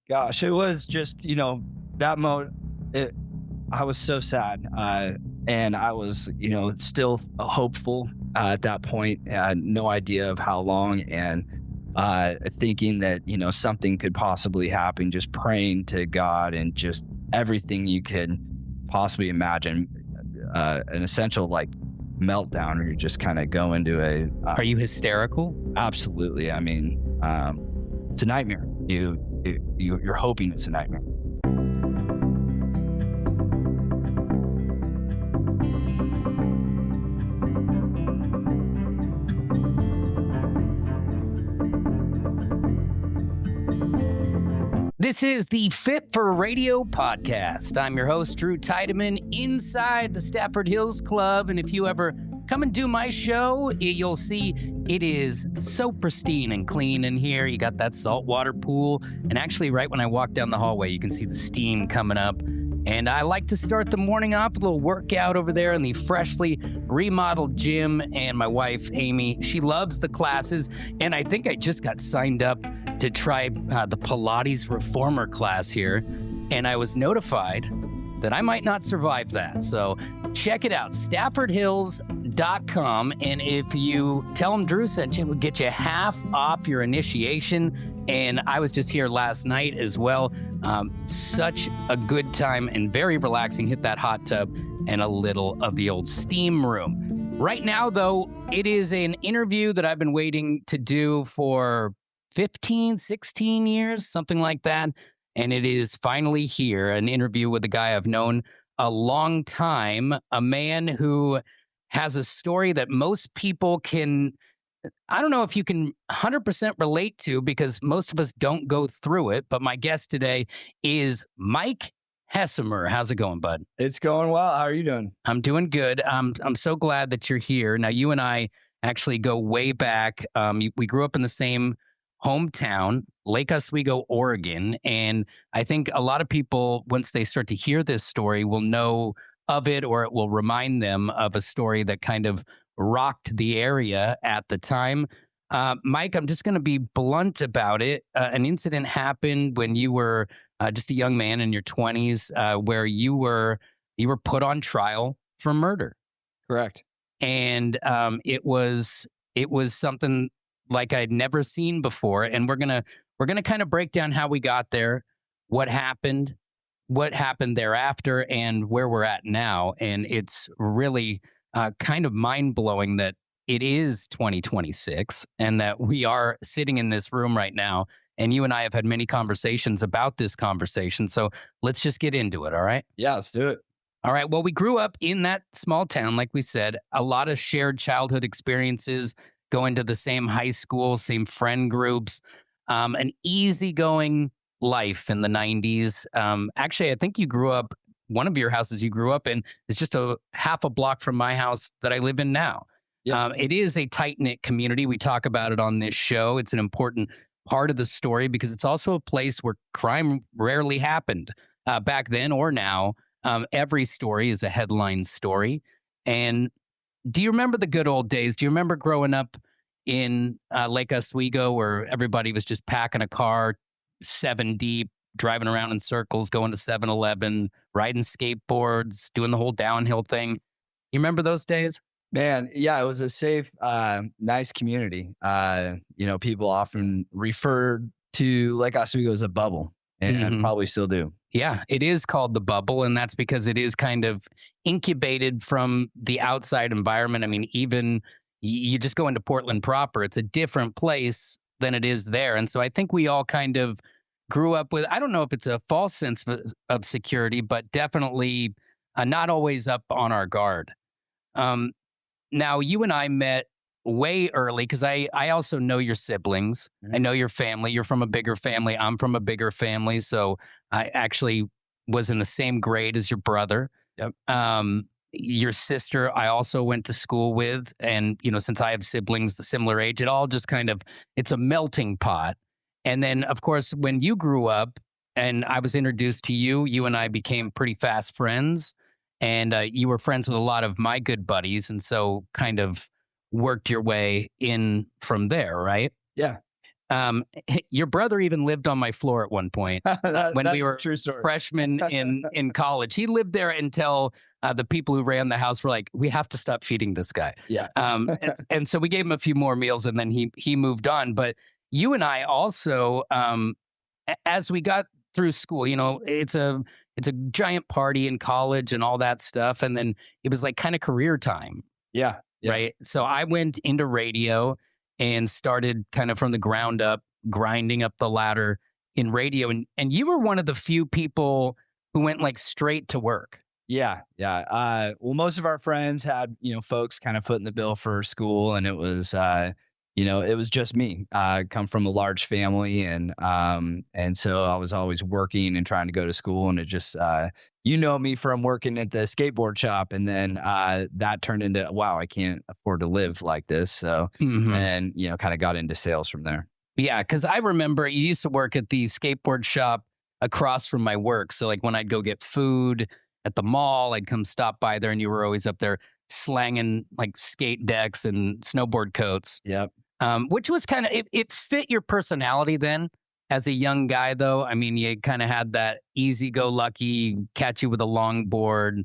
Gosh, it was just, that moment, I was so sad. And I was, still hopeful at that point. I had no idea of how long, and thinking that, something could possibly happen, just praying to God and just everything you could possibly imagine. An essential meltdown, where you just kind of go into a... Are you hysterical? Absolutely. I mean, it's a nightmare. You're hoping it's a nightmare. This is the Fit for Radio podcast. I'm your host, Drew Tiedemann, inside the Stafford Hills Club. And if you ever come and do my show, you'll see it is so pristine and clean in here. You got that saltwater pool. And actually, right when I walk down the hallway, you can see the steam coming up. And I like to start the morning off with a little workout over there in the freshly remodeled gym. And my wife, Amy, she loves the classes. And I think I just got signed up to try the Pilates reformer class here. And I was notified that I might not survive that. So check it out, staffordhills.com. And if you tell them Drew sent you, we'll get you half off your initiation. And I was just here last night as well. Such a good time and very relaxing. Hit that hot tub and a little of the old steam room. Right now, though, it is an interview that I've been waiting to do for 15, 16 years, something like that. And it is finally here, an interview with a guy I've known a long time, a man who has a story that most people can, I don't know if you can 100% relate to, because most of us don't go through it. But my guest today is Mike Hessemer. How's it going, bud? It's going well. How are you doing? I'm doing good. I'm so glad that you're here. Now, you and I actually go way back. We grew up in the same hometown, Lake Oswego, Oregon. And I think a lot of people, once they start to hear this story, will know of it, or it will remind them of a story that kind of rocked the area at the time. Mike, I'm just going to be blunt about it. An incident happened when you were just a young man in your 20s, where you were put on trial for murder. Correct. And it was something like I'd never seen before. And we're gonna kind of break down how we got there, what happened thereafter, and where we're at now. And it's really kind of mind-blowing that it is 2026 and that we are sitting in this room right now. And you and I have had many conversations about this conversation. So let's just get into it, all right? Yeah, let's do it. All right. Well, we grew up in that small town, like we said, a lot of shared childhood experiences, going to the same high school, same friend groups, an easygoing life in the 90s. Actually, I think one of your houses you grew up in is just a half a block from my house that I live in now. Yeah. It is a tight-knit community. We talk about it on this show. It's an important part of the story because it's also a place where crime rarely happened back then or now. Every story is a headline story. And do you remember the good old days? Do you remember growing up in Lake Oswego, where everybody was just packing a car 7 deep, driving around in circles, going to 7-Eleven, riding skateboards, doing the whole downhill thing? You remember those days? Man, yeah, it was a safe, nice community. People often referred to Lake Oswego as a bubble, and probably still do. Yeah, it is called the bubble, and that's because it is kind of incubated from the outside environment. I mean, even you just go into Portland proper, it's a different place than it is there. And so I think we all kind of grew up with, I don't know if it's a false sense of security, but definitely not always up on our guard. Now, you and I met way early because I also know your siblings. Mm-hmm. I know your family. You're from a bigger family. I'm from a bigger family. So I actually was in the same grade as your brother. Yep. Your sister, I also went to school with. And, since I have siblings the similar age, it all just kind of, it's a melting pot. And then, of course, when you grew up and I was introduced to you, you and I became pretty fast friends. And you were friends with a lot of my good buddies. And so kind of worked your way in from there, right? Yeah. Your brother even lived on my floor at one point when we were true story. freshmen in college. He lived there until the people who ran the house were like, "We have to stop feeding this guy." Yeah. And so we gave him a few more meals, and then he moved on. But you and I also, as we got through school, it's a giant party in college and all that stuff, and then it was like kind of career time. Yeah. Right. So I went into radio and started kind of from the ground up, grinding up the ladder in radio. And you were one of the few people who went like straight to work. Yeah. Well, most of our friends had, folks kind of footing the bill for school, and it was, it was just me. I come from a large family, and so I was always working and trying to go to school, and it just, me from working at the skateboard shop, and then that turned into, wow, I can't afford to live like this. So, and kind of got into sales from there. Yeah, because I remember you used to work at the skateboard shop across from my work. So like when I'd go get food at the mall, I'd come stop by there, and you were always up there slanging like skate decks and snowboard coats. Yep. Which was kind of, it fit your personality then as a young guy, though. I mean, you kind of had that easy-go-lucky, catch you with a longboard.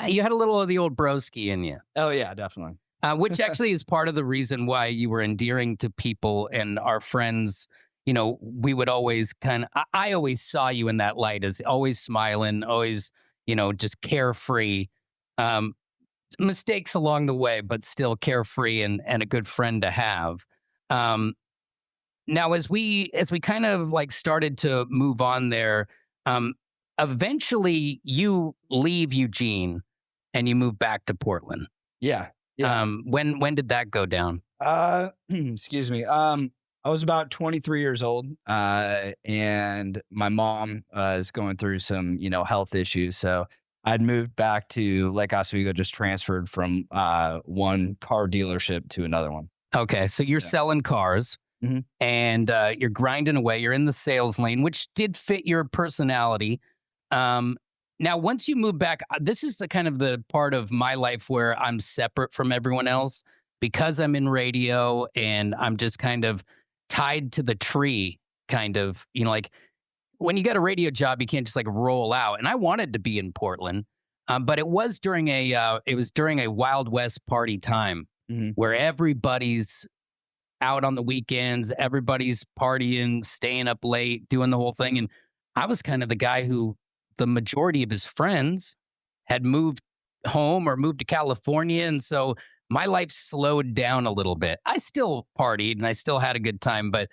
You had a little of the old broski in you. Oh, yeah, definitely. Which actually is part of the reason why you were endearing to people and our friends. We would always I always saw you in that light as always smiling, always, just carefree. Mistakes along the way, but still carefree and a good friend to have. Now, as we kind of like started to move on there, eventually you leave Eugene and you move back to Portland. Yeah. When did that go down? Excuse me. I was about 23 years old, and my mom is going through some, health issues. So I'd moved back to Lake Oswego, just transferred from one car dealership to another one. Okay, so you're selling cars, and you're grinding away. You're in the sales lane, which did fit your personality. Now, once you move back, this is the kind of the part of my life where I'm separate from everyone else because I'm in radio and I'm just kind of tied to the tree, kind of, like when you get a radio job, you can't just like roll out. And I wanted to be in Portland, but it was during a Wild West party time where everybody's out on the weekends, everybody's partying, staying up late, doing the whole thing. And I was kind of the guy who the majority of his friends had moved home or moved to California. And so my life slowed down a little bit. I still partied and I still had a good time, but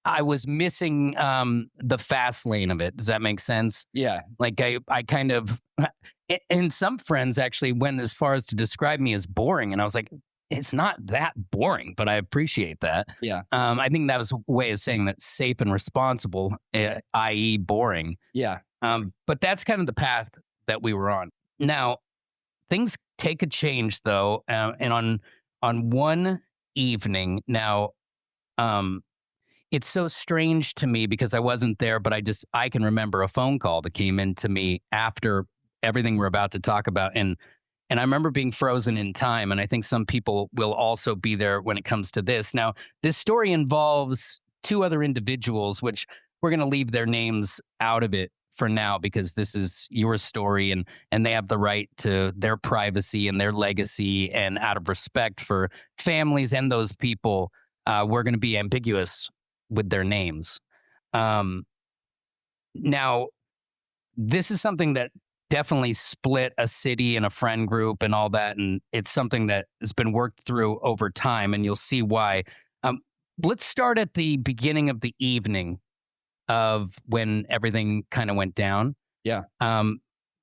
I was missing the fast lane of it. Does that make sense? Yeah. Like I kind of, and some friends actually went as far as to describe me as boring. And I was like, it's not that boring, but I appreciate that. Yeah. I think that was a way of saying that safe and responsible, i.e. boring. Yeah. But that's kind of the path that we were on. Now, things take a change though. And on one evening now, it's so strange to me because I wasn't there, but I can remember a phone call that came in to me after everything we're about to talk about. And I remember being frozen in time. And I think some people will also be there when it comes to this. Now, this story involves two other individuals, which we're going to leave their names out of it for now because this is your story and they have the right to their privacy and their legacy. And out of respect for families and those people, we're going to be ambiguous with their names. Now, this is something that definitely split a city and a friend group and all that. And it's something that has been worked through over time, and you'll see why. Let's start at the beginning of the evening of when everything kind of went down. Yeah.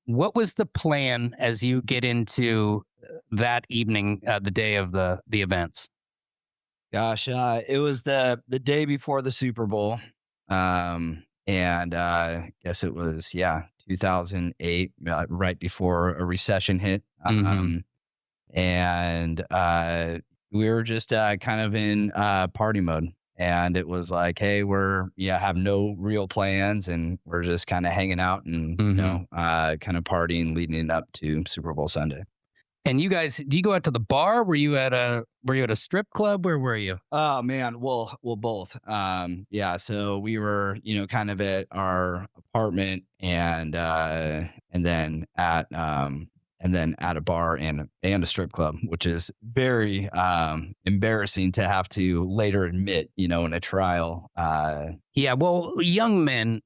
What was the plan as you get into that evening, the day of the events? Gosh, it was the day before the Super Bowl. And I guess it was, 2008, right before a recession hit. And we were just kind of in party mode. And it was like, hey, we're have no real plans, and we're just kind of hanging out and kind of partying leading up to Super Bowl Sunday. And you guys, do you go out to the bar? Were you at a strip club? Where were you? Oh man, well, both. Yeah, so we were, kind of at our apartment and then at a bar and a strip club, which is very embarrassing to have to later admit, in a trial. Yeah, well, young men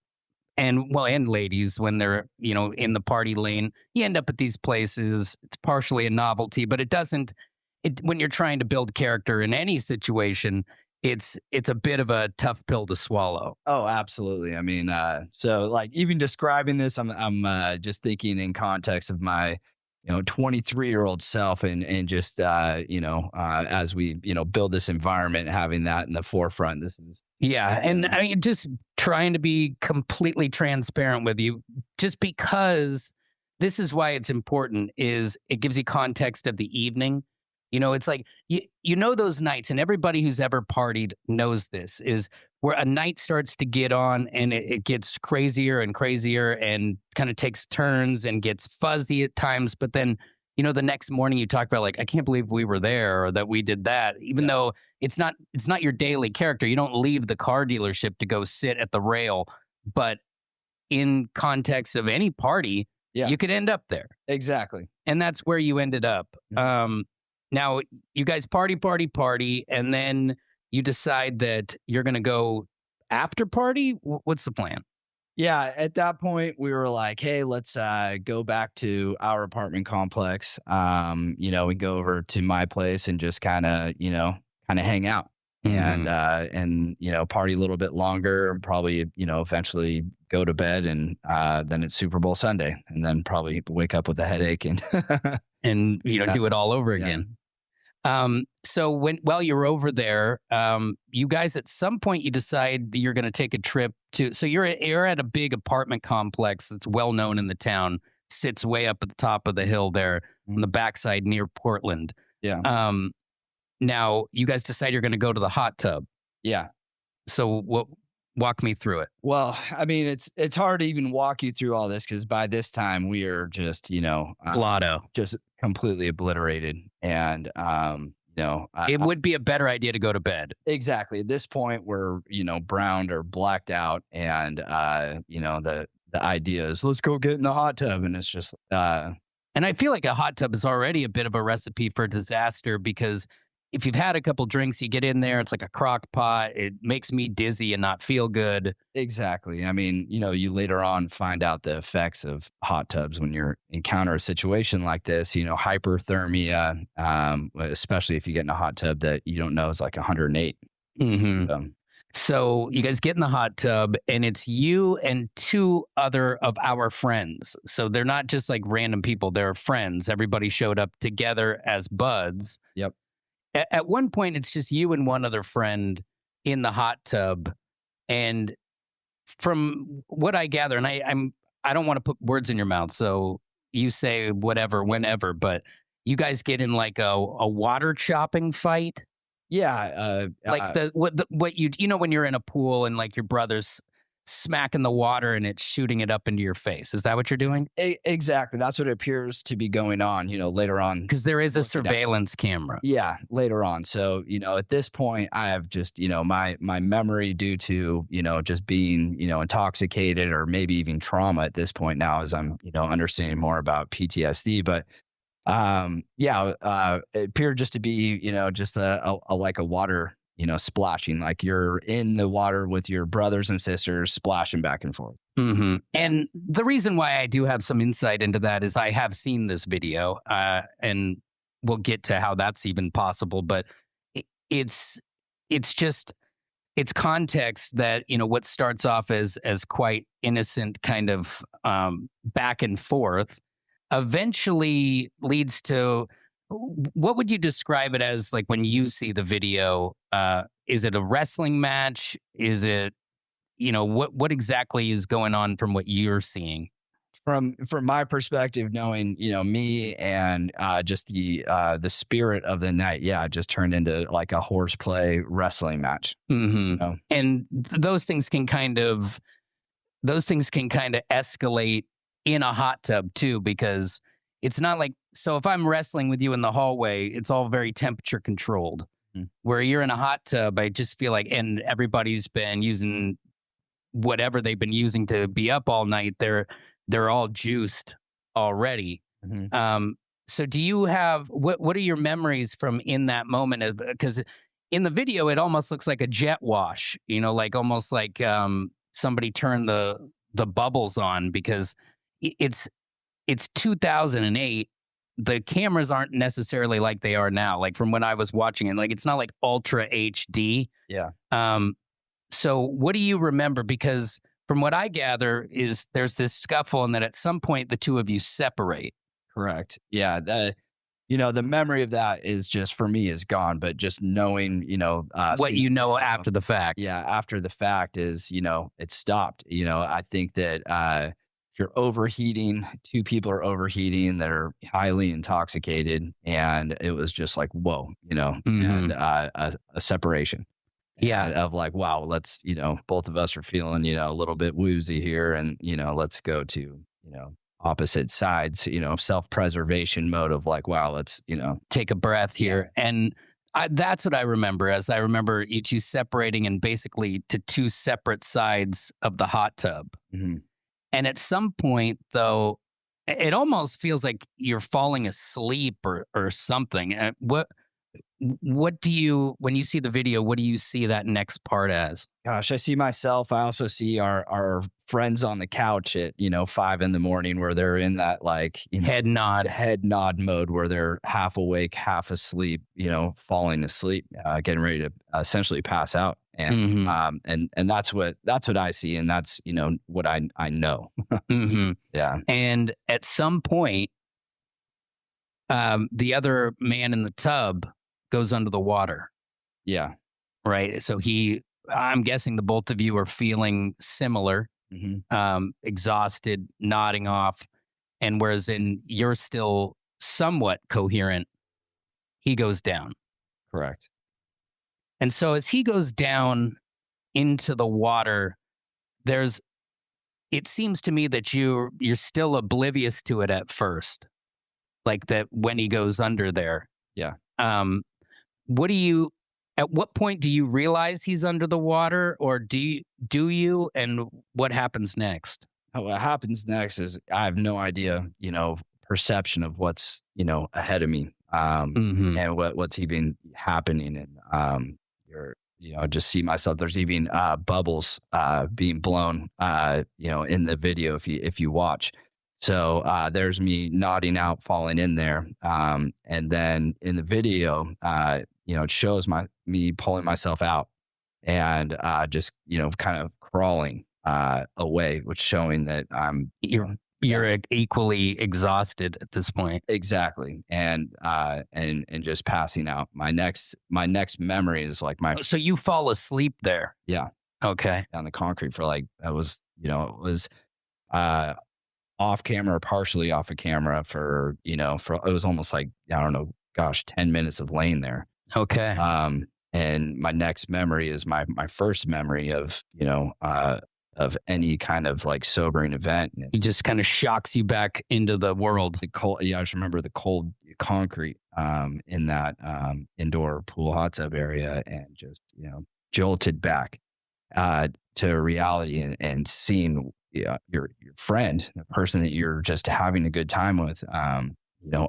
and ladies, when they're, in the party lane, you end up at these places. It's partially a novelty, but it doesn't when you're trying to build character in any situation, it's a bit of a tough pill to swallow. Oh, absolutely. I mean, so like even describing this, I'm just thinking in context of my 23-year-old self and just as we build this environment, having that in the forefront. This is Yeah, and I mean, just trying to be completely transparent with you, just because this is why it's important, is it gives you context of the evening. It's like you know those nights, and everybody who's ever partied knows this, is where a night starts to get on and it gets crazier and crazier and kind of takes turns and gets fuzzy at times. But then, the next morning you talk about like, I can't believe we were there or that we did that, even though it's not your daily character. You don't leave the car dealership to go sit at the rail, but in context of any party, Yeah. you could end up there. Exactly. And that's where you ended up. Now, you guys party, and then you decide that you're going to go after party. What's the plan? Yeah, at that point we were like, hey, let's go back to our apartment complex. We go over to my place and just kind of hang out and party a little bit longer and probably, eventually go to bed and then it's Super Bowl Sunday and then probably wake up with a headache and and do it all over again. So while you're over there, you guys at some point you decide that you're going to take a trip to. So you're at a big apartment complex that's well known in the town, sits way up at the top of the hill there on the backside near Portland. Yeah. Now you guys decide you're going to go to the hot tub. Yeah. So walk me through it. Well, I mean, it's hard to even walk you through all this because by this time we are just, Blotto. just completely obliterated. And, It would be a better idea to go to bed. Exactly. At this point, we're, browned or blacked out. And, the idea is let's go get in the hot tub. And it's just, and I feel like a hot tub is already a bit of a recipe for disaster because if you've had a couple drinks, you get in there, it's like a crock pot. It makes me dizzy and not feel good. Exactly. I mean, you later on find out the effects of hot tubs when you encounter a situation like this, hyperthermia, especially if you get in a hot tub that you don't know is like 108. Mm-hmm. So you guys get in the hot tub and it's you and two other of our friends. So they're not just like random people. They're friends. Everybody showed up together as buds. Yep. At one point, it's just you and one other friend in the hot tub. And from what I gather, and I don't want to put words in your mouth, so you say whatever, whenever, but you guys get in like a water chopping fight. Yeah. Like what you when you're in a pool and like your brother's smacking the water and it's shooting it up into your face. Is that what you're doing? Exactly. That's what appears to be going on, later on. Because there is a surveillance camera. Yeah, later on. So, at this point, I have just, my memory due to, just being, intoxicated or maybe even trauma at this point now as I'm, understanding more about PTSD. But it appeared just to be, just a like a water splashing, like you're in the water with your brothers and sisters splashing back and forth. Mm-hmm. And the reason why I do have some insight into that is I have seen this video, and we'll get to how that's even possible. But it's context that what starts off as quite innocent kind of back and forth eventually leads to. What would you describe it as, like when you see the video? Is it a wrestling match? Is it, what exactly is going on from what you're seeing? From my perspective, knowing, me and just the spirit of the night, it just turned into like a horseplay wrestling match. Mm-hmm. And those things can kind of escalate in a hot tub too, because it's not like so if I'm wrestling with you in the hallway, it's all very temperature controlled. Mhm. Where you're in a hot tub, I just feel like, and everybody's been using whatever they've been using to be up all night. They're all juiced already. Mhm. So do you have what are your memories from in that moment? Because in the video, it almost looks like a jet wash, like almost like somebody turned the bubbles on because it's 2008. The cameras aren't necessarily like they are now. Like from when I was watching it, like it's not like ultra HD. Yeah. So what do you remember? Because from what I gather is there's this scuffle and that at some point the two of you separate. Correct. Yeah. The memory of that is just for me is gone, but just knowing, What seeing, you know after the fact. yeah, after the fact is, it stopped. I think that if you're overheating, two people are overheating, they're highly intoxicated, and it was just like, whoa, and a separation. Yeah. And of like, wow, let's, both of us are feeling, a little bit woozy here, and let's go to, opposite sides, self-preservation mode of like, wow, let's, Take a breath here. And that's what I remember as I remember you two separating and basically to two separate sides of the hot tub. mhm. And at some point, though, it almost feels like you're falling asleep or something. What do you, when you see the video, what do you see that next part as? Gosh, I see myself. I also see our friends on the couch at 5 a.m. where they're in that like Head nod. head nod mode where they're half awake, half asleep, falling asleep, getting ready to essentially pass out. And and that's what I see, and that's what I know. Yeah, And at some point, the other man in the tub goes under the water, yeah. right? So I'm guessing the both of you are feeling similar, exhausted, nodding off. And whereas you're still somewhat coherent, he goes down. Correct. And so as he goes down into the water, it seems to me that you're still oblivious to it at first. Like that when he goes under there. Yeah. At what point do you realize he's under the water, or do you, and what happens next? What happens next is I have no idea, perception of what's, ahead of me, and what's even happening. And, just see myself. There's even, bubbles, being blown, in the video if you watch. So, there's me nodding out, falling in there. And then in the video, it shows me pulling myself out and, just, kind of crawling, away, which showing that You're equally exhausted at this point. exactly. And just passing out. My next memory is like So you fall asleep there. yeah, Okay. on the concrete for like, it was, off camera, partially off of camera for it was almost like, I don't know, gosh, 10 minutes of laying there. Okay. And my next memory is my first memory of any kind of like sobering event. And He just kind of shocks you back into the world. the cold, yeah, I just remember the cold concrete in that indoor pool hot tub area, and just jolted back to reality, and seeing your friend, the person that you're just having a good time with,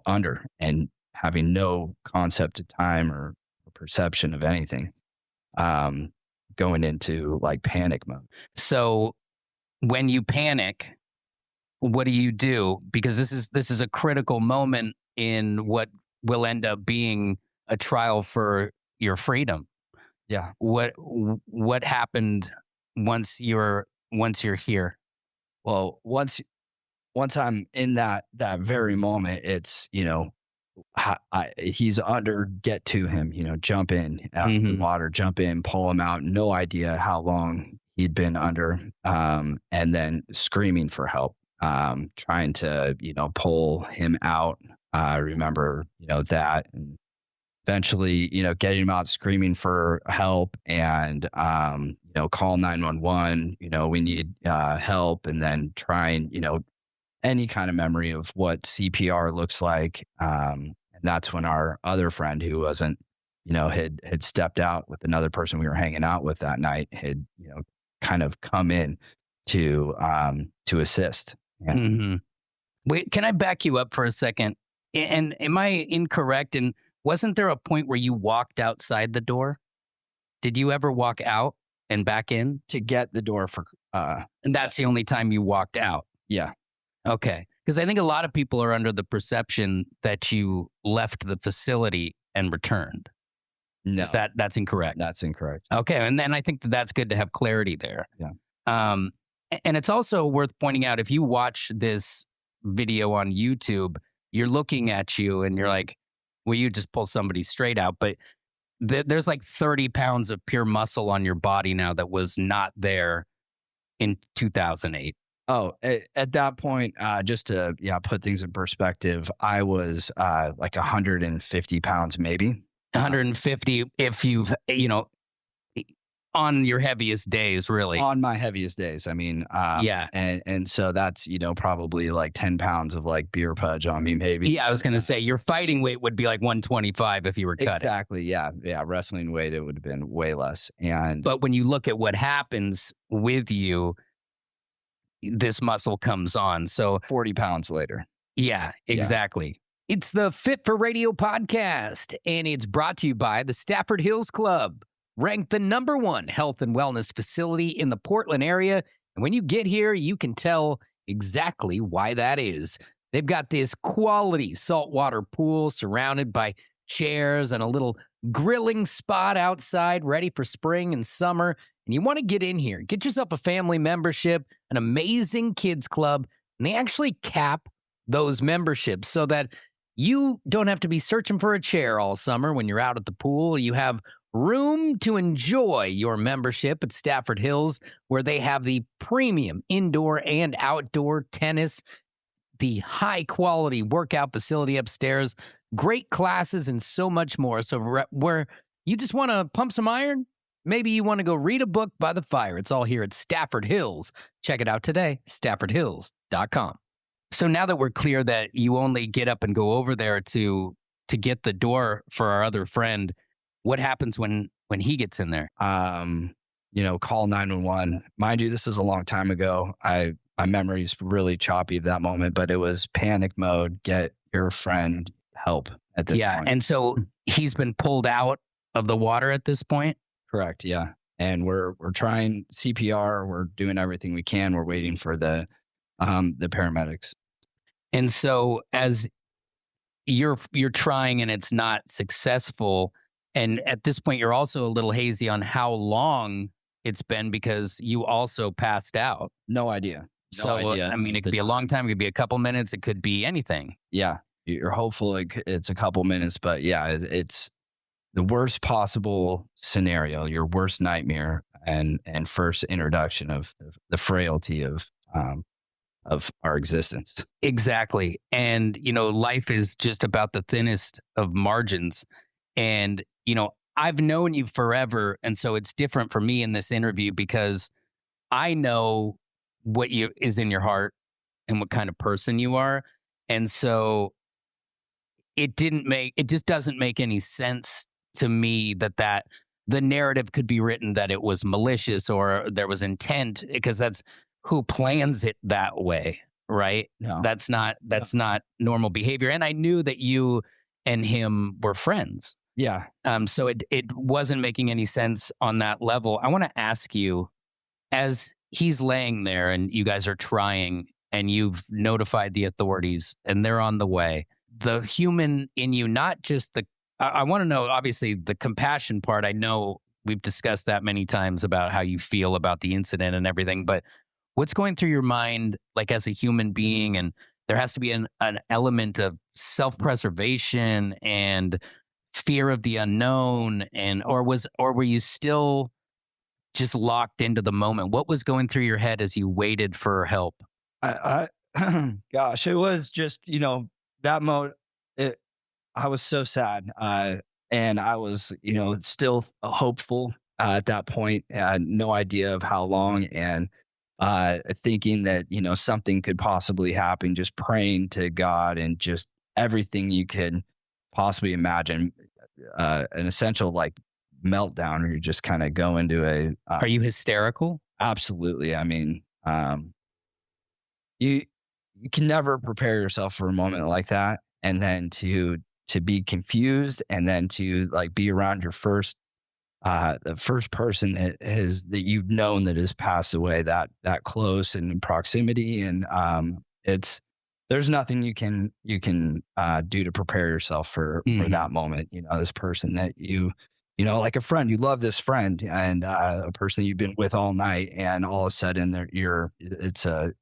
under, and having no concept of time or perception of anything, going into like panic mode. So when you panic, what do you do? Because this is a critical moment in what will end up being a trial for your freedom. Yeah. What happened once you're here? Well, once I'm in that very moment, it's he's under, get to him, jump in out of the water, jump in, pull him out. No idea how long he'd been under, and then screaming for help, trying to pull him out. I remember that, and eventually getting him out, screaming for help, and call 911. We need help, and then trying any kind of memory of what CPR looks like. And that's when our other friend, who wasn't, had stepped out with another person we were hanging out with that night, had, kind of come in to assist. Yeah. Mm-hmm. Wait, can I back you up for a second? And am I incorrect? And wasn't there a point where you walked outside the door? Did you ever walk out and back in? To get the door for, And that's the only time you walked out. yeah. Okay. Because I think a lot of people are under the perception that you left the facility and returned. No, That's incorrect? that's incorrect. Okay. And then I think that's good to have clarity there. Yeah. And it's also worth pointing out, if you watch this video on YouTube, you're looking at you and you're like, well, you just pull somebody straight out. But there's like 30 pounds of pure muscle on your body now that was not there in 2008. Oh, at that point, just to put things in perspective, I was like 150 pounds, maybe 150 if you've, on your heaviest days, really. On my heaviest days. I mean, Yeah. And so that's, probably like 10 pounds of like beer pudge on me, maybe. Yeah, I was going to say your fighting weight would be like 125 if you were cutting. Exactly. Yeah. Yeah. Wrestling weight, it would have been way less. But when you look at what happens with you, this muscle comes on. So 40 pounds later. yeah, exactly. It's the Fit for Radio podcast, and it's brought to you by the Stafford Hills Club, ranked the #1 health and wellness facility in the Portland area. And when you get here, you can tell exactly why that is. They've got this quality saltwater pool surrounded by chairs and a little grilling spot outside ready for spring and summer. And you want to get in here, get yourself a family membership, an amazing kids club, and they actually cap those memberships so that you don't have to be searching for a chair all summer when you're out at the pool. You have room to enjoy your membership at Stafford Hills, where they have the premium indoor and outdoor tennis, the high-quality workout facility upstairs, great classes, and so much more. So where you just want to pump some iron, maybe you want to go read a book by the fire. It's all here at Stafford Hills. Check it out today, staffordhills.com. So now that we're clear that you only get up and go over there to get the door for our other friend, what happens when he gets in there? Call 911. Mind you, this is a long time ago. My memory is really choppy of that moment, but it was panic mode. Get your friend help at this point. Yeah, and so he's been pulled out of the water at this point? Correct, yeah. And we're trying CPR. We're doing everything we can. We're waiting for the paramedics. And so as you're trying and it's not successful, and at this point you're also a little hazy on how long it's been because you also passed out. No idea. So, I mean, it could be a long time. It could be a couple minutes. It could be anything. Yeah. You're hopeful it's a couple minutes, but yeah, it's the worst possible scenario, your worst nightmare, and first introduction of the frailty of our existence. Exactly. And, life is just about the thinnest of margins. And, I've known you forever. And so it's different for me in this interview because I know what is in your heart and what kind of person you are. And so it just doesn't make any sense to me that the narrative could be written that it was malicious or there was intent, because that's who plans it that way, right? No. That's not normal behavior. And I knew that you and him were friends. Yeah. So it wasn't making any sense on that level. I want to ask you, as he's laying there and you guys are trying and you've notified the authorities and they're on the way, the human in you, not just I want to know, obviously, the compassion part. I know we've discussed that many times about how you feel about the incident and everything, but what's going through your mind, like as a human being? And there has to be an element of self-preservation and fear of the unknown, or were you still just locked into the moment? What was going through your head as you waited for help? Gosh, it was just, that mode. I was so sad. And I was, still hopeful at that point. I had no idea of how long. And thinking that, something could possibly happen, just praying to God and just everything you could possibly imagine, an essential like meltdown, or you just kind of go into Are you hysterical? absolutely. I mean, you you can never prepare yourself for a moment like that, and then to be confused, and then to like be around your the first person that you've known that has passed away that close and in proximity, and it's there's nothing you can do to prepare yourself for that moment. This person that like a friend, you love this friend, and a person you've been with all night, and all of a sudden it's a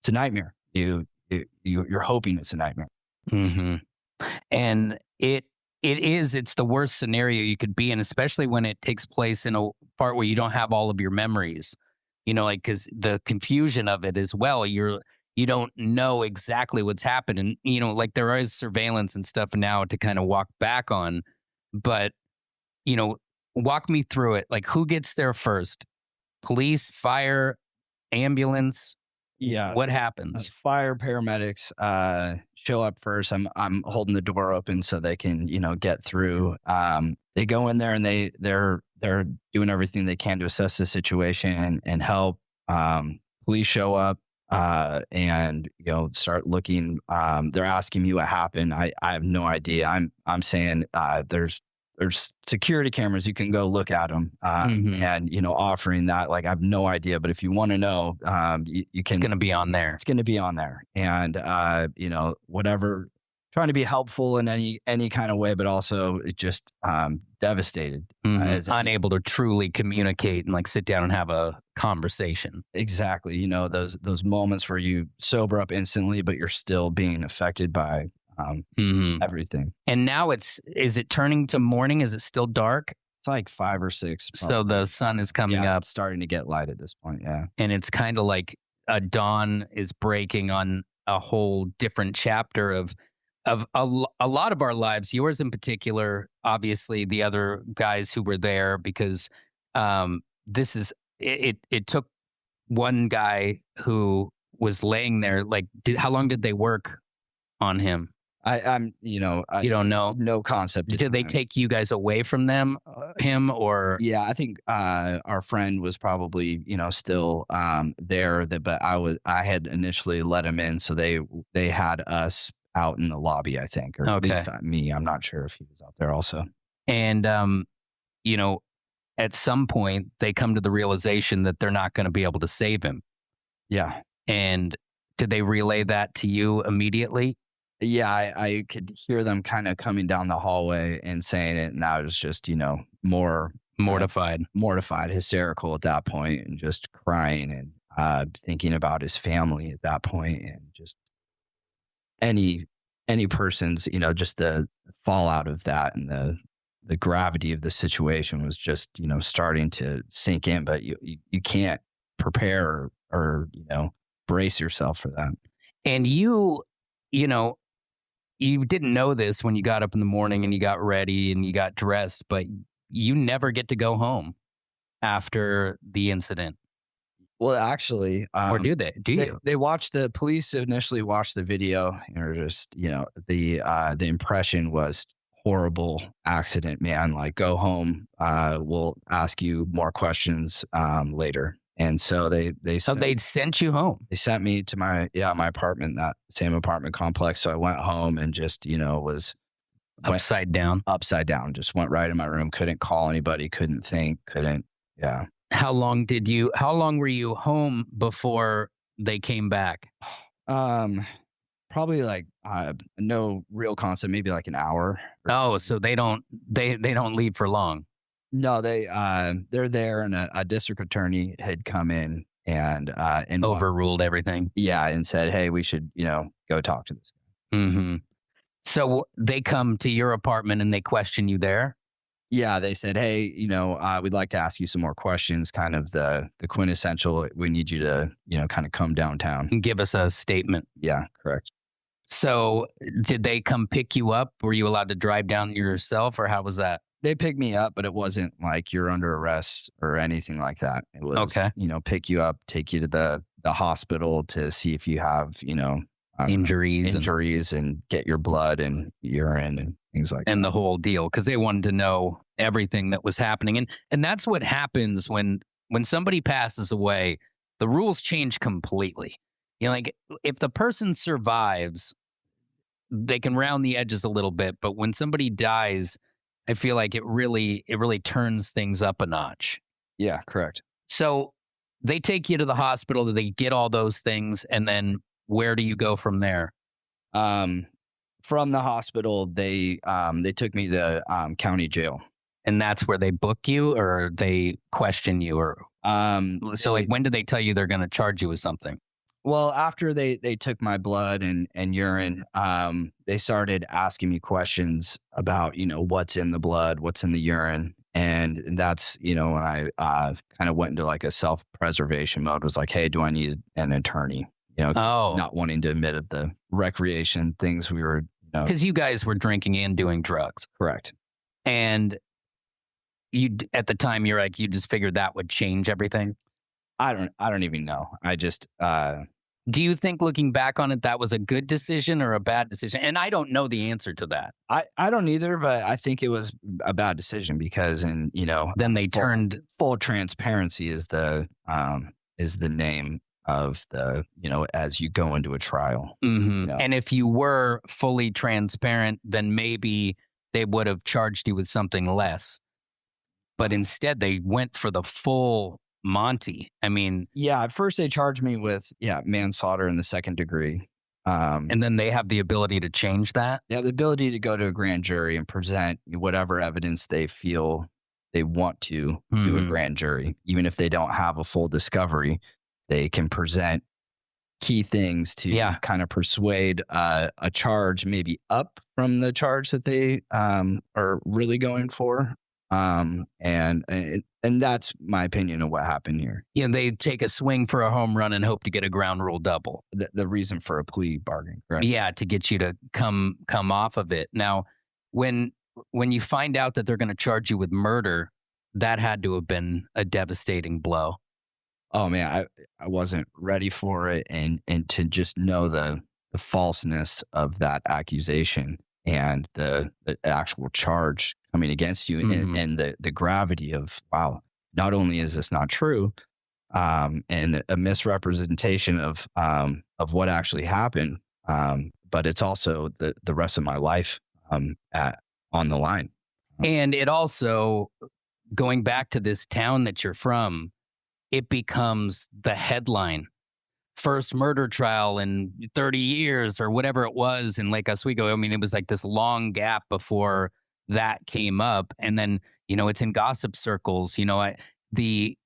nightmare. You're hoping it's a nightmare. Mm-hmm. And it's the worst scenario you could be in, especially when it takes place in a part where you don't have all of your memories. Like, because the confusion of it as well, you don't know exactly what's happened. And, like there is surveillance and stuff now to kind of walk back on, but, walk me through it. Like, who gets there first? Police, fire, ambulance? Yeah. What happens? Fire paramedics show up first. I'm holding the door open so they can get through. They go in there, and they're doing everything they can to assess the situation and help. Police show up and start looking. They're asking me what happened. I have no idea. I'm saying there's security cameras. You can go look at them, and offering that. Like, I have no idea, but if you want to know, you can. It's going to be on there. It's going to be on there, and whatever. Trying to be helpful in any kind of way, but also just devastated, unable to truly communicate and like sit down and have a conversation. Exactly. Those moments where you sober up instantly, but you're still being affected by everything. And now is it turning to morning? Is it still dark? It's like 5 or 6. Probably. So the sun is coming up. It's starting to get light at this point. Yeah. And it's kind of like a dawn is breaking on a whole different chapter of a lot of our lives, yours in particular, obviously the other guys who were there, because it took one guy who was laying there. Like, how long did they work on him? You don't know? No concept. Did they take you guys away from him, or? Yeah, I think our friend was probably still there. But I had initially let him in, so they had us out in the lobby, I think, or okay. At least me. I'm not sure if he was out there also. And at some point they come to the realization that they're not going to be able to save him. Yeah. And did they relay that to you immediately? Yeah, I could hear them kind of coming down the hallway and saying it, and I was just, more mortified, hysterical at that point, and just crying and thinking about his family at that point, and just any person's, just the fallout of that, and the gravity of the situation was just, starting to sink in, but you can't prepare or brace yourself for that. And you didn't know this when you got up in the morning and you got ready and you got dressed, but you never get to go home after the incident. Well, actually, or do they? They watched the police initially watched the video, and were just, the impression was horrible accident, man. Like, go home. We'll ask you more questions later. And so they'd sent you home. They sent me to my apartment, that same apartment complex. So I went home and just, was upside down, just went right in my room. Couldn't call anybody, couldn't think, yeah. How long were you home before they came back? Probably like no real concept, maybe like an hour. Oh, so they don't leave for long. No, they're there, and a district attorney had come in and overruled everything. Yeah, and said, "Hey, we should, go talk to this guy." Mm-hmm. So they come to your apartment and they question you there? Yeah, they said, "Hey, we'd like to ask you some more questions, kind of the quintessential, we need you to, kind of come downtown and give us a statement." Yeah, correct. So did they come pick you up? Were you allowed to drive down yourself, or how was that? They picked me up, but it wasn't like you're under arrest or anything like that. It was, okay. Pick you up, take you to the hospital to see if you have, injuries and get your blood and urine and things like and that. the whole deal, because they wanted to know everything that was happening. And that's what happens when somebody passes away. The rules change completely. Like if the person survives, they can round the edges a little bit, but when somebody dies, I feel like it really turns things up a notch. Yeah, correct. So they take you to the hospital, they get all those things, and then where do you go from there? From the hospital, they took me to county jail. And that's where they book you, or they question you, or so like when did they tell you they're going to charge you with something? Well, after they took my blood and urine, they started asking me questions about, what's in the blood, what's in the urine. And that's, when I kind of went into like a self-preservation mode, was like, hey, do I need an attorney? Not wanting to admit of the recreation things we were, because you guys were drinking and doing drugs. Correct. And you, at the time, you're like, you just figured that would change everything. I don't even know. I just, do you think looking back on it, that was a good decision or a bad decision? And I don't know the answer to that. I don't either, but I think it was a bad decision because, then they turned full transparency is the name of the, as you go into a trial. Mm-hmm. And if you were fully transparent, then maybe they would have charged you with something less. But instead, they went for the full Monty. I mean, yeah, at first they charged me with manslaughter in the second degree. And then they have the ability to change that. They have the ability to go to a grand jury and present whatever evidence they feel they want to a grand jury. Even if they don't have a full discovery, they can present key things to kind of persuade a charge maybe up from the charge that they are really going for. And that's my opinion of what happened here. They take a swing for a home run and hope to get a ground rule double. The reason for a plea bargain, correct? Yeah, to get you to come off of it. Now, when you find out that they're going to charge you with murder, that had to have been a devastating blow. Oh man, I wasn't ready for it, and to just know the falseness of that accusation and the actual charge coming against you, and the gravity of, wow, not only is this not true, and a misrepresentation of what actually happened, but it's also the rest of my life on the line. And it also, going back to this town that you're from, it becomes the headline. First murder trial in 30 years or whatever it was in Lake Oswego. I mean, it was like this long gap before that came up. And then, it's in gossip circles. The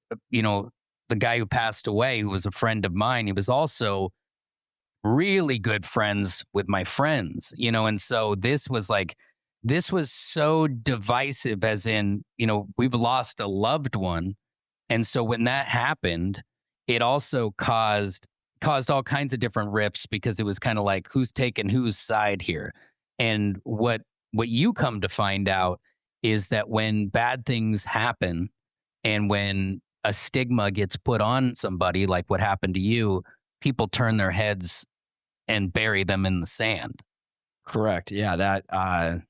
guy who passed away, who was a friend of mine, he was also really good friends with my friends, and so this was so divisive, as in, we've lost a loved one. And so when that happened, it also caused all kinds of different rifts, because it was kind of like, who's taking whose side here? And what you come to find out is that when bad things happen and when a stigma gets put on somebody, like what happened to you, people turn their heads and bury them in the sand. Correct. Yeah, that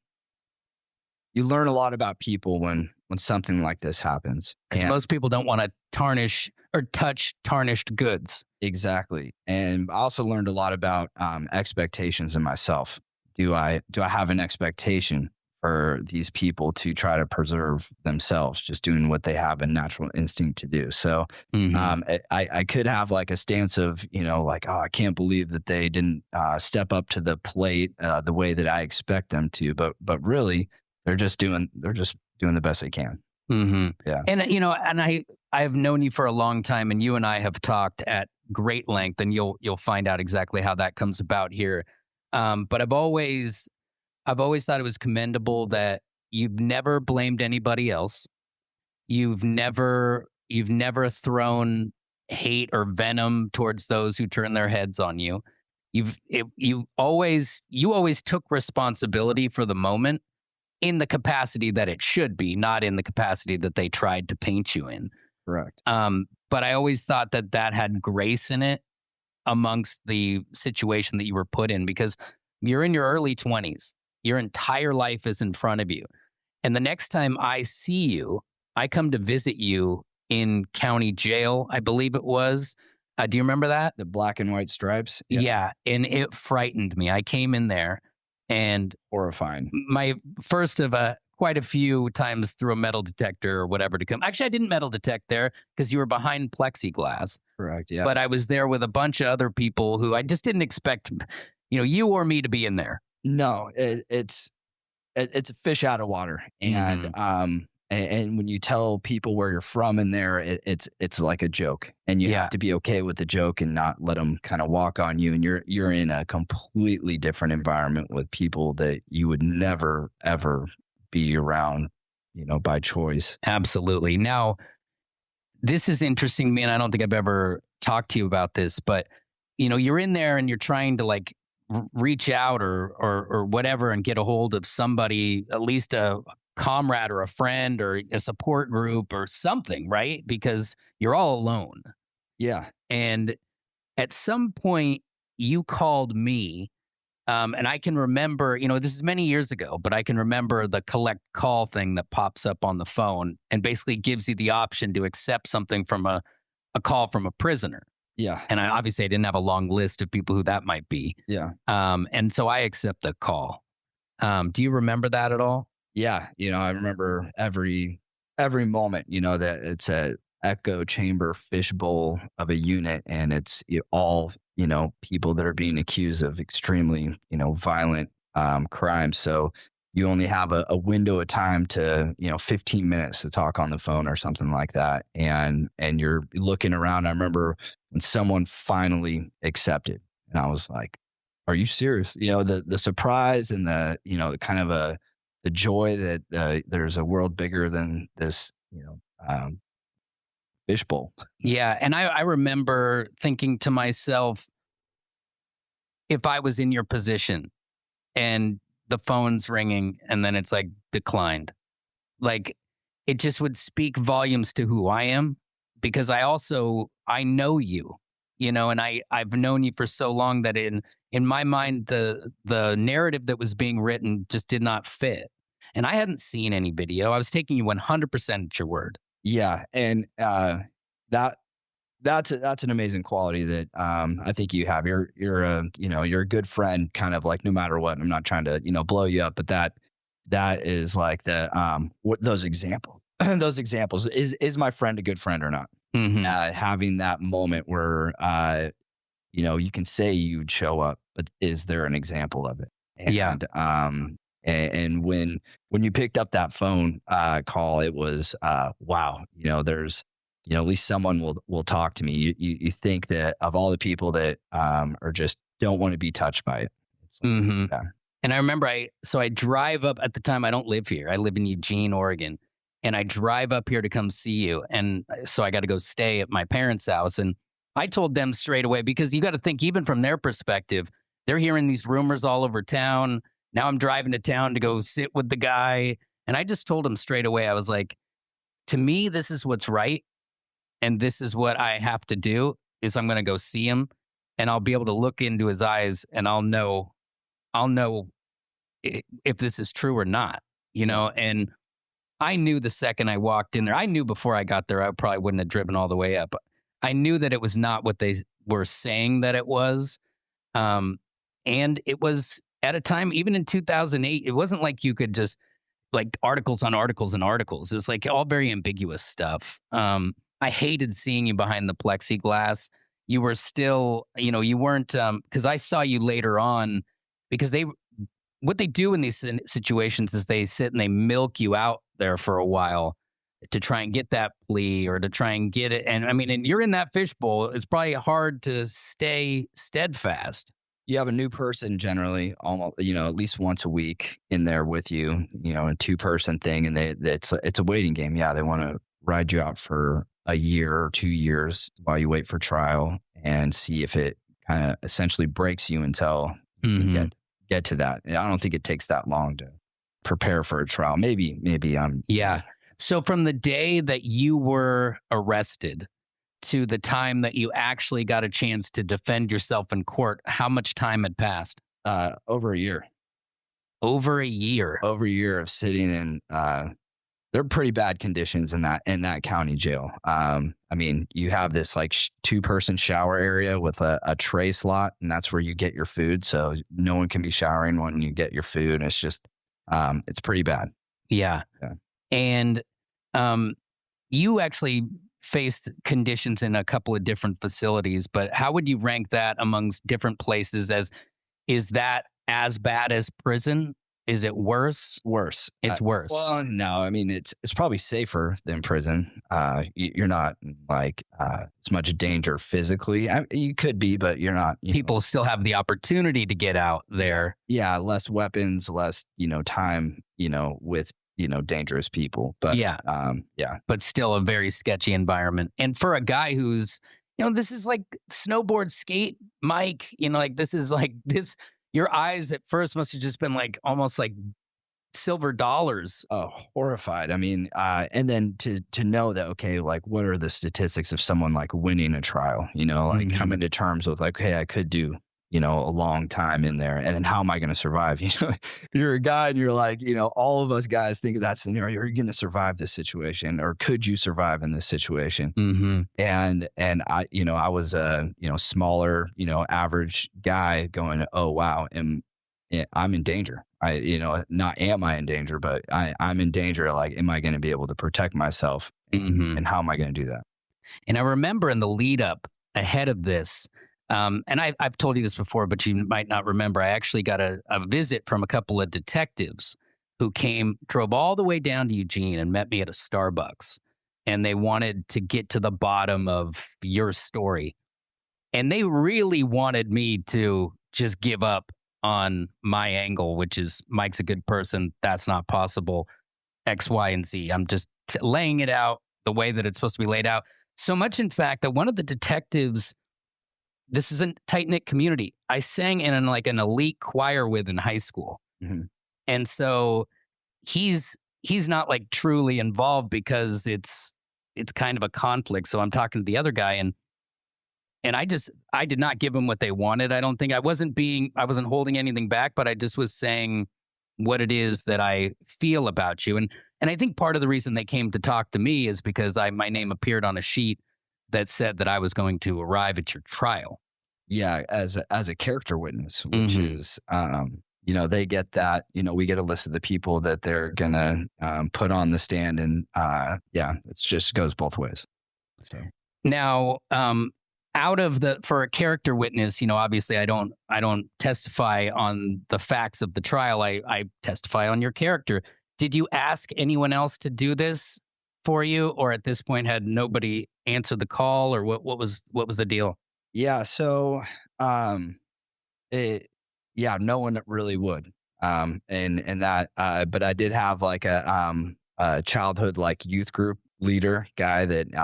you learn a lot about people when something like this happens. Because most people don't want to tarnish or touch tarnished goods. Exactly. And I also learned a lot about expectations in myself. Do I have an expectation for these people to try to preserve themselves, just doing what they have a natural instinct to do? So I could have like a stance of, like, oh, I can't believe that they didn't step up to the plate the way that I expect them to. But really, they're just doing the best they can. Mm-hmm. Yeah. And, and I have known you for a long time, and you and I have talked at great length, and you'll find out exactly how that comes about here. But I've always thought it was commendable that you've never blamed anybody else. You've never thrown hate or venom towards those who turn their heads on you. You always took responsibility for the moment, in the capacity that it should be, not in the capacity that they tried to paint you in. Correct. but I always thought that that had grace in it amongst the situation that you were put in, because you're in your early 20s. Your entire life is in front of you. And the next time I see you, I come to visit you in county jail, I believe it was. Do you remember that? The black and white stripes. Yeah. And it frightened me. I came in there and Horrifying. my first of quite a few times through a metal detector or whatever to come. Actually, I didn't metal detect there because you were behind plexiglass. Correct. Yeah. But I was there with a bunch of other people who I just didn't expect, you or me to be in there. No, it's a fish out of water, and and when you tell people where you're from in there, it's like a joke, and you have to be okay with the joke and not let them kind of walk on you. And you're in a completely different environment with people that you would never ever be around, by choice. Absolutely. Now, this is interesting, man. I don't think I've ever talked to you about this, but you're in there and you're trying to like reach out or whatever and get a hold of somebody, at least a comrade or a friend or a support group or something, right? Because you're all alone. Yeah. And at some point you called me, and I can remember, this is many years ago, but I can remember the collect call thing that pops up on the phone and basically gives you the option to accept something from a call from a prisoner. Yeah. And I didn't have a long list of people who that might be. Yeah. And so I accept the call. Do you remember that at all? Yeah. I remember every moment, that it's a echo chamber fishbowl of a unit, and it's all, people that are being accused of extremely, violent crimes. So you only have a window of time to, 15 minutes to talk on the phone or something like that. And you're looking around. I remember when someone finally accepted, and I was like, are you serious? The surprise and the, kind of the joy that there's a world bigger than this, fishbowl. Yeah. And I remember thinking to myself, if I was in your position and the phone's ringing and then it's like declined, like it just would speak volumes to who I am, because I know you, and I've known you for so long that in my mind, the narrative that was being written just did not fit. And I hadn't seen any video. I was taking you 100% at your word. Yeah. And that's an amazing quality that I think you have. You're a good friend, kind of like no matter what. I'm not trying to blow you up, but that is like the those examples. Those examples, is my friend a good friend or not? Mm-hmm. Having that moment where you can say you'd show up, but is there an example of it? And and when you picked up that phone call, it was wow. There's at least someone will talk to me. You think that of all the people that are just don't want to be touched by it. It's like, yeah. And I remember I drive up at the time. I don't live here. I live in Eugene, Oregon. And I drive up here to come see you. And so I got to go stay at my parents' house. And I told them straight away, because you got to think, even from their perspective, they're hearing these rumors all over town. Now I'm driving to town to go sit with the guy. And I just told them straight away, I was like, to me, this is what's right. And this is what I have to do, is I'm going to go see him, and I'll be able to look into his eyes, and I'll know if this is true or not, and I knew the second I walked in there. I knew before I got there, I probably wouldn't have driven all the way up. I knew that it was not what they were saying that it was. And it was at a time, even in 2008, it wasn't like you could just like articles on articles and articles. It's like all very ambiguous stuff. I hated seeing you behind the plexiglass. You were still, you weren't, because I saw you later on, because what they do in these situations is they sit and they milk you out there for a while to try and get that plea or to try and get it. And and you're in that fishbowl. It's probably hard to stay steadfast. You have a new person generally, almost, at least once a week in there with you, a 2-person thing. And it's a waiting game. Yeah. They want to ride you out for a year or 2 years while you wait for trial and see if it kind of essentially breaks you until you get to that. And I don't think it takes that long to prepare for a trial. Maybe Yeah. So from the day that you were arrested to the time that you actually got a chance to defend yourself in court, how much time had passed? Over a year. Over a year. Over a year of sitting in they're pretty bad conditions in that county jail. I mean, you have this like 2-person shower area with a tray slot, and that's where you get your food. So no one can be showering when you get your food. It's just, it's pretty bad. Yeah. Yeah. And you actually faced conditions in a couple of different facilities, but how would you rank that amongst different places? Is that as bad as prison? Is it worse? Worse. It's worse. Well, no, I mean, it's probably safer than prison. You're not like as much danger physically. You could be, but you're not. People still have the opportunity to get out there. Yeah, less weapons, less time. With dangerous people. But yeah, yeah, but still a very sketchy environment. And for a guy who's, this is like snowboard skate, Mike. Like this is like this. Your eyes at first must have just been like almost like silver dollars. Oh, horrified. I mean, and then to know that, okay, like what are the statistics of someone like winning a trial, like coming to terms with like, hey, I could do, a long time in there. And then how am I going to survive? You're a guy and you're like, all of us guys think of that scenario. Are you going to survive this situation, or could you survive in this situation? Mm-hmm. And I, I was a, smaller, average guy going, oh, wow. And I'm in danger. Not am I in danger, but I'm in danger. Like, am I going to be able to protect myself? And how am I going to do that? And I remember in the lead up ahead of this, and I've told you this before, but you might not remember. I actually got a visit from a couple of detectives who drove all the way down to Eugene and met me at a Starbucks. And they wanted to get to the bottom of your story. And they really wanted me to just give up on my angle, which is Mike's a good person. That's not possible. X, Y, and Z. I'm just laying it out the way that it's supposed to be laid out. So much, in fact, that one of the detectives, this is a tight-knit community, I sang in an elite choir with in high school. Mm-hmm. And so he's not like truly involved because it's kind of a conflict. So I'm talking to the other guy and I did not give them what they wanted. I don't think I wasn't holding anything back, but I just was saying what it is that I feel about you. And I think part of the reason they came to talk to me is because my name appeared on a sheet that said that I was going to arrive at your trial. Yeah, as a character witness, which is, they get that, we get a list of the people that they're going to put on the stand. And it just goes both ways. So now, for a character witness, obviously I don't testify on the facts of the trial. I testify on your character. Did you ask anyone else to do this for you, or at this point had nobody answered the call, or what was the deal? Yeah. So, no one really would. And that, but I did have like a childhood, like youth group leader guy that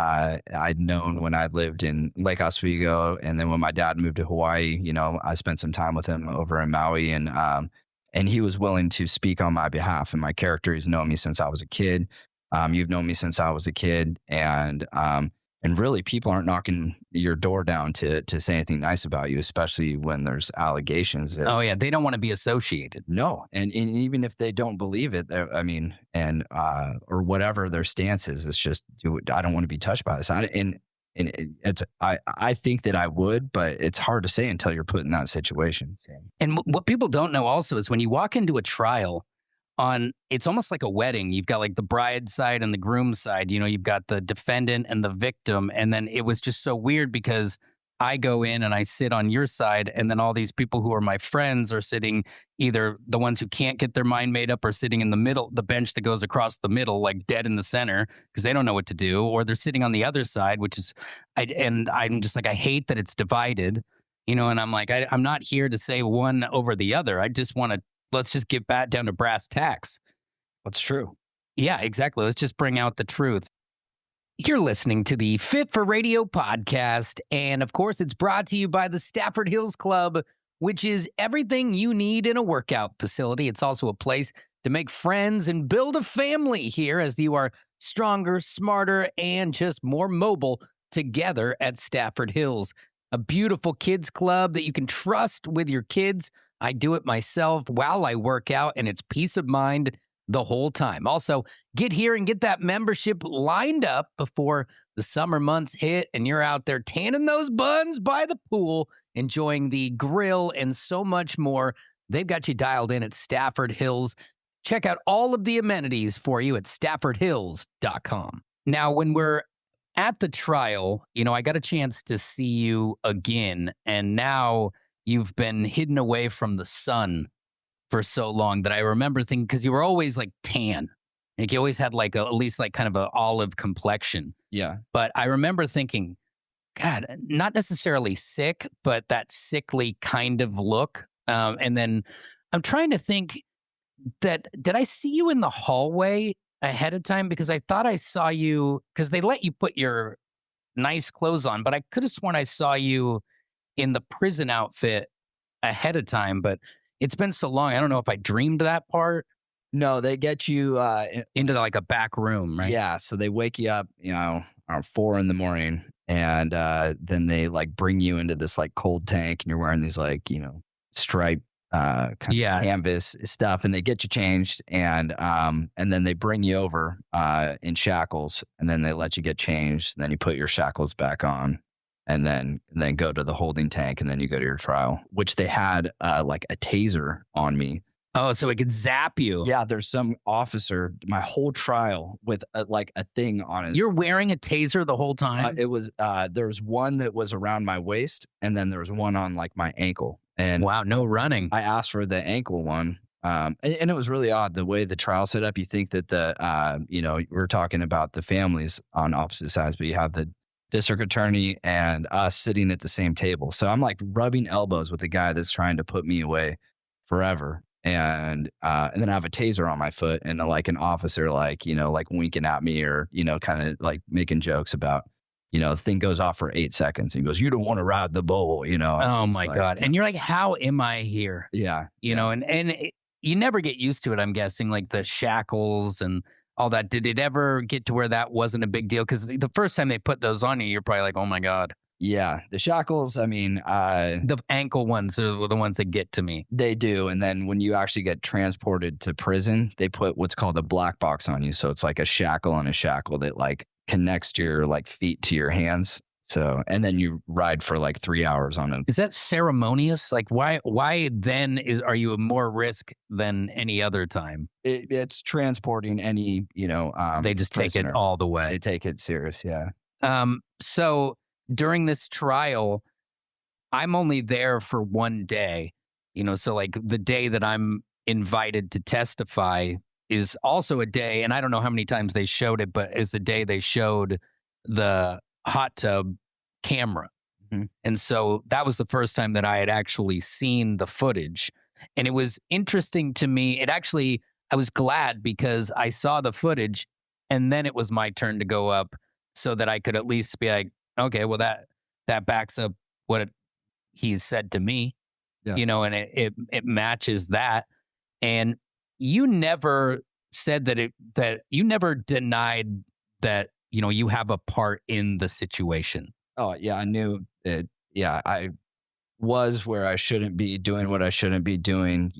I'd known when I lived in Lake Oswego. And then when my dad moved to Hawaii, I spent some time with him over in Maui, and he was willing to speak on my behalf. And my character has known me since I was a kid. You've known me since I was a kid. And really, people aren't knocking your door down to say anything nice about you, especially when there's allegations. Oh yeah, they don't want to be associated. No, and even if they don't believe it, I mean, or whatever their stance is, it's just, I don't want to be touched by this. I think that I would, but it's hard to say until you're put in that situation. So. And what people don't know also is when you walk into a trial, it's almost like a wedding. You've got like the bride side and the groom side. You've got the defendant and the victim. And then it was just so weird because I go in and I sit on your side, and then all these people who are my friends are sitting, either the ones who can't get their mind made up are sitting in the middle, the bench that goes across the middle, like dead in the center because they don't know what to do, or they're sitting on the other side, which is, and I'm just like, I hate that it's divided, and I'm like, I'm not here to say one over the other. I just want to, let's just get back down to brass tacks. That's true. Yeah, exactly. Let's just bring out the truth. You're listening to the Fit for Radio podcast. And of course, it's brought to you by the Stafford Hills Club, which is everything you need in a workout facility. It's also a place to make friends and build a family here as you are stronger, smarter, and just more mobile together at Stafford Hills, a beautiful kids club that you can trust with your kids. I do it myself while I work out, and it's peace of mind the whole time. Also, get here and get that membership lined up before the summer months hit and you're out there tanning those buns by the pool, enjoying the grill and so much more. They've got you dialed in at Stafford Hills. Check out all of the amenities for you at staffordhills.com. Now, when we're at the trial, I got a chance to see you again, and now you've been hidden away from the sun for so long that I remember thinking, because you were always like tan. Like you always had like at least like kind of an olive complexion. Yeah. But I remember thinking, God, not necessarily sick, but that sickly kind of look. And then I'm trying to think did I see you in the hallway ahead of time? Because I thought I saw you, because they let you put your nice clothes on, but I could have sworn I saw you in the prison outfit ahead of time, but it's been so long. I don't know if I dreamed that part. No, they get you Into like a back room, right? Yeah. So they wake you up, around 4 a.m, and then they like bring you into this like cold tank, and you're wearing these like, striped kind of canvas stuff, and they get you changed, and then they bring you over in shackles, and then they let you get changed, and then you put your shackles back on, and then go to the holding tank, and then you go to your trial, which they had like a taser on me. Oh, so it could zap you. Yeah, there's some officer my whole trial with like a thing on his. You're wearing a taser the whole time? It was there was one that was around my waist, and then there was one on like my ankle. And wow, no running. I asked for the ankle one. And it was really odd the way the trial set up. You think that we're talking about the families on opposite sides, but you have the district attorney and us sitting at the same table. So I'm like rubbing elbows with the guy that's trying to put me away forever. And then I have a taser on my foot, and like an officer, like winking at me, or, kind of like making jokes about, the thing goes off for 8 seconds. And he goes, "You don't want to ride the bull," Oh my God. And you're like, how am I here? Yeah. And you never get used to it, I'm guessing, like the shackles and all that. Did it ever get to where that wasn't a big deal? Because the first time they put those on you, you're probably like, oh my God. Yeah. The shackles, the ankle ones are the ones that get to me. They do. And then when you actually get transported to prison, they put what's called a black box on you. So it's like a shackle on a shackle that like connects your like feet to your hands. So, and then you ride for like 3 hours on it. Is that ceremonious? Like why then are you at more risk than any other time? It's transporting any, they just prisoner. Take it all the way. They take it serious. Yeah. So during this trial, I'm only there for one day, so like the day that I'm invited to testify is also a day, and I don't know how many times they showed it, but it's the day they showed the hot tub camera. Mm-hmm. And so that was the first time that I had actually seen the footage. And it was interesting to me. I was glad because I saw the footage, and then it was my turn to go up so that I could at least be like, okay, well, that backs up what he said to me, and it matches that. And you never said that you never denied that, you have a part in the situation. Oh yeah. I knew that. Yeah. I was where I shouldn't be doing what I shouldn't be doing,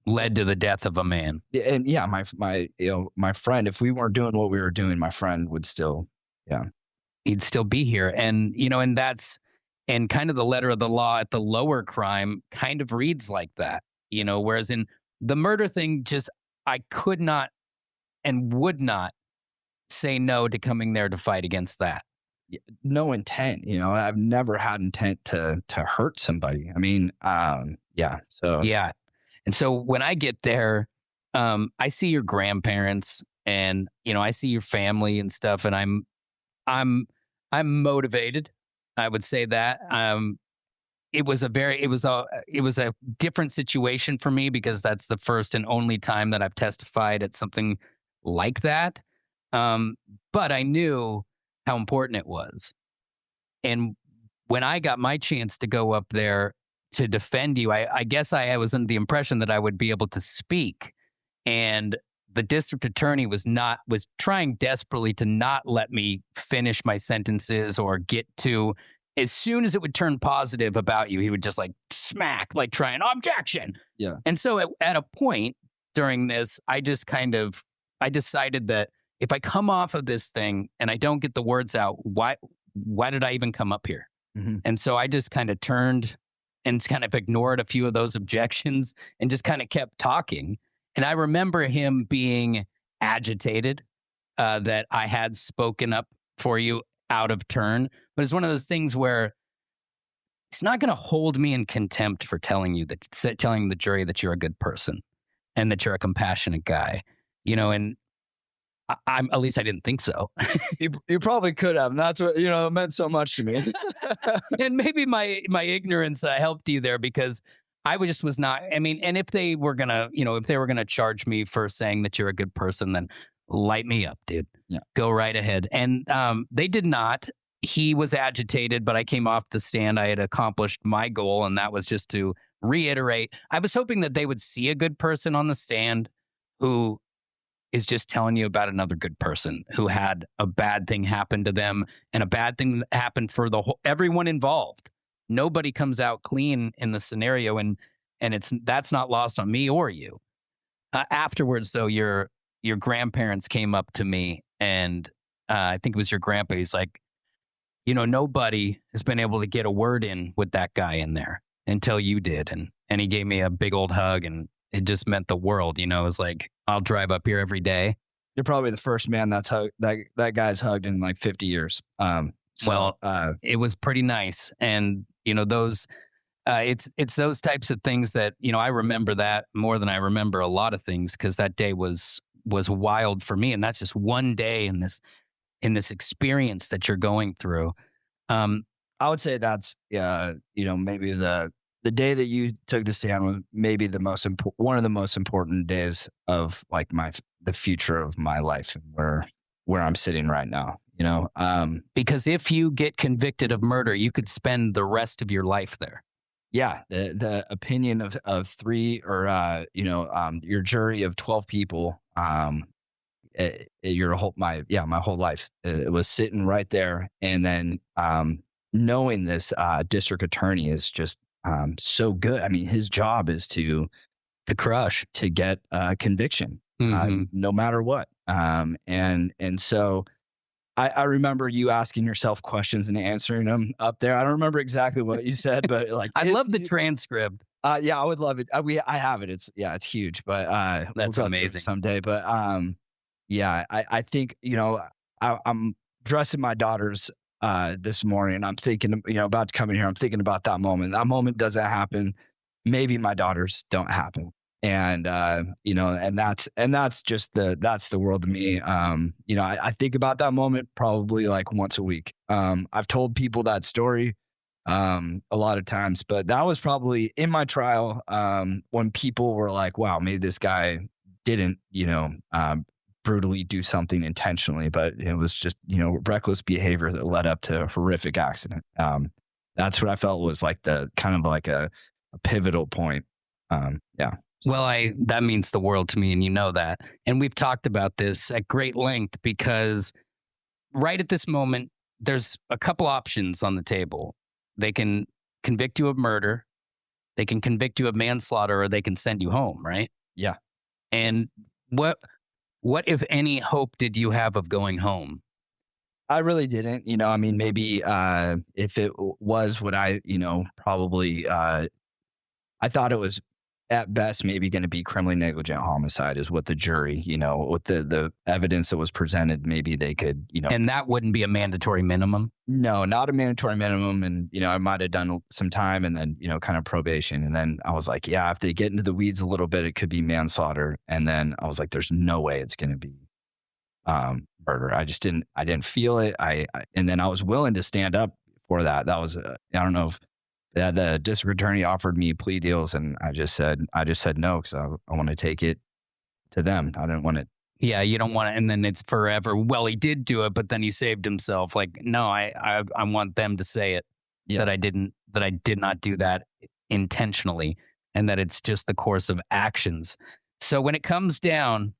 led to the death of a man. And yeah, my friend, if we weren't doing what we were doing, my friend would still, he'd still be here. And, and kind of the letter of the law at the lower crime kind of reads like that, whereas in the murder thing, I could not and would not say no to coming there to fight against that. No intent, I've never had intent to hurt somebody. So. Yeah. And so when I get there, I see your grandparents and, I see your family and stuff, and I'm motivated. I would say that. It was a different situation for me because that's the first and only time that I've testified at something like that. But I knew how important it was. And when I got my chance to go up there to defend you, I guess I was under the impression that I would be able to speak. And the district attorney was trying desperately to not let me finish my sentences or get to, as soon as it would turn positive about you, he would just like smack, like try an objection. Yeah. And so at a point during this, I decided that if I come off of this thing and I don't get the words out, why did I even come up here? Mm-hmm. And so I just kind of turned and kind of ignored a few of those objections and just kind of kept talking. And I remember him being agitated that I had spoken up for you out of turn. But it's one of those things where he's not going to hold me in contempt for telling the jury that you're a good person and that you're a compassionate guy, and I'm at least I didn't think so. You probably could have. And that's what, it meant so much to me. And maybe my ignorance helped you there, because I was not. I mean, and if they were gonna charge me for saying that you're a good person, then light me up, dude. Yeah. Go right ahead. And they did not. He was agitated, but I came off the stand. I had accomplished my goal, and that was just to reiterate. I was hoping that they would see a good person on the stand who is just telling you about another good person who had a bad thing happen to them, and a bad thing that happened for everyone involved. Nobody comes out clean in the scenario, and that's not lost on me or you. Afterwards, though, your grandparents came up to me, and I think it was your grandpa. He's like, nobody has been able to get a word in with that guy in there until you did, and he gave me a big old hug, and it just meant the world. It was like, I'll drive up here every day. You're probably the first man that's hugged that guy's hugged in like 50 years. It was pretty nice, and those. It's those types of things that I remember that more than I remember a lot of things, because that day was wild for me, and that's just one day in this experience that you're going through. I would say that's maybe the day that you took the stand was maybe one of the most important days of like the future of my life, and where I'm sitting right now. Because if you get convicted of murder, you could spend the rest of your life there. Yeah, the opinion of three or your jury of 12 people, my whole life it was sitting right there, and then knowing this district attorney is just so good. I mean, his job is to crush, to get conviction, no matter what. And so I remember you asking yourself questions and answering them up there. I don't remember exactly what you said, but like, I love the transcript. Yeah, I would love it. I have it. It's huge, but that's amazing someday. But I think I'm dressing my daughters this morning. I'm thinking, about to come in here. I'm thinking about that moment. That moment doesn't happen. Maybe my daughters don't happen. And, and that's just that's the world to me. I think about that moment probably like once a week. I've told people that story, a lot of times, but that was probably in my trial, when people were like, wow, maybe this guy didn't, brutally do something intentionally, but it was just, reckless behavior that led up to a horrific accident. That's what I felt was like the kind of like a pivotal point. Yeah. Well, that means the world to me, and that. And we've talked about this at great length, because right at this moment, there's a couple options on the table. They can convict you of murder, they can convict you of manslaughter, or they can send you home, right? Yeah. And what if any hope did you have of going home? I really didn't. Maybe if it was what I, probably I thought it was at best maybe going to be criminally negligent homicide is what the jury, with the evidence that was presented, maybe they could, And that wouldn't be a mandatory minimum? No, not a mandatory minimum. And, I might have done some time and then, kind of probation. And then I was like, yeah, if they get into the weeds a little bit, it could be manslaughter. And then I was like, there's no way it's going to be murder. I didn't feel it. And then I was willing to stand up for that. That was, I don't know if the district attorney offered me plea deals, and I just said no, because I want to take it to them. I didn't want it. Yeah, you don't want it, and then it's forever. Well, he did do it, but then he saved himself. Like, no, I want them to say it, that I did not do that intentionally, and that it's just the course of actions. So when it comes down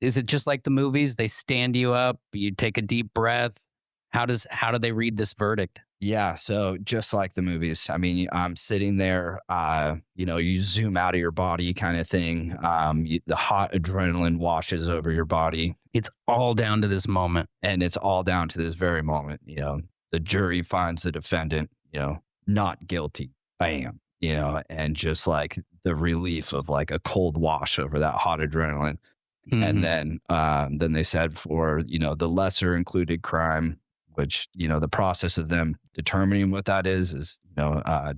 Is it just like the movies? They stand you up, you take a deep breath. How do they read this verdict? Yeah, so just like the movies, I mean, I'm sitting there, you zoom out of your body kind of thing. The hot adrenaline washes over your body, It's all down to this moment. and it's all down to this very moment. The jury finds the defendant, not guilty. Bam, and just like the relief of like a cold wash over that hot adrenaline. And then they said for, the lesser included crime, which, the process of them determining what that is,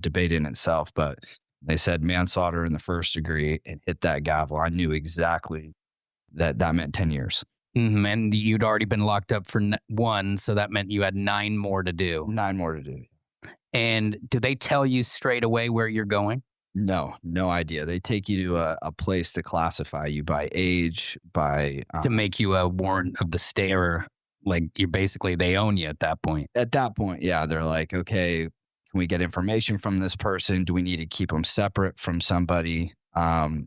debate in itself. But they said manslaughter in the first degree and hit that gavel. I knew exactly that meant 10 years. And you'd already been locked up for one, so that meant you had 9 more to do. 9 more to do. And do they tell you straight away where you're going? No idea. They take you to a place to classify you by age, by To make you a warrant of the stay, or like they own you at that point. At that point, yeah, they're like, okay, can we get information from this person? Do we need to keep him separate from somebody?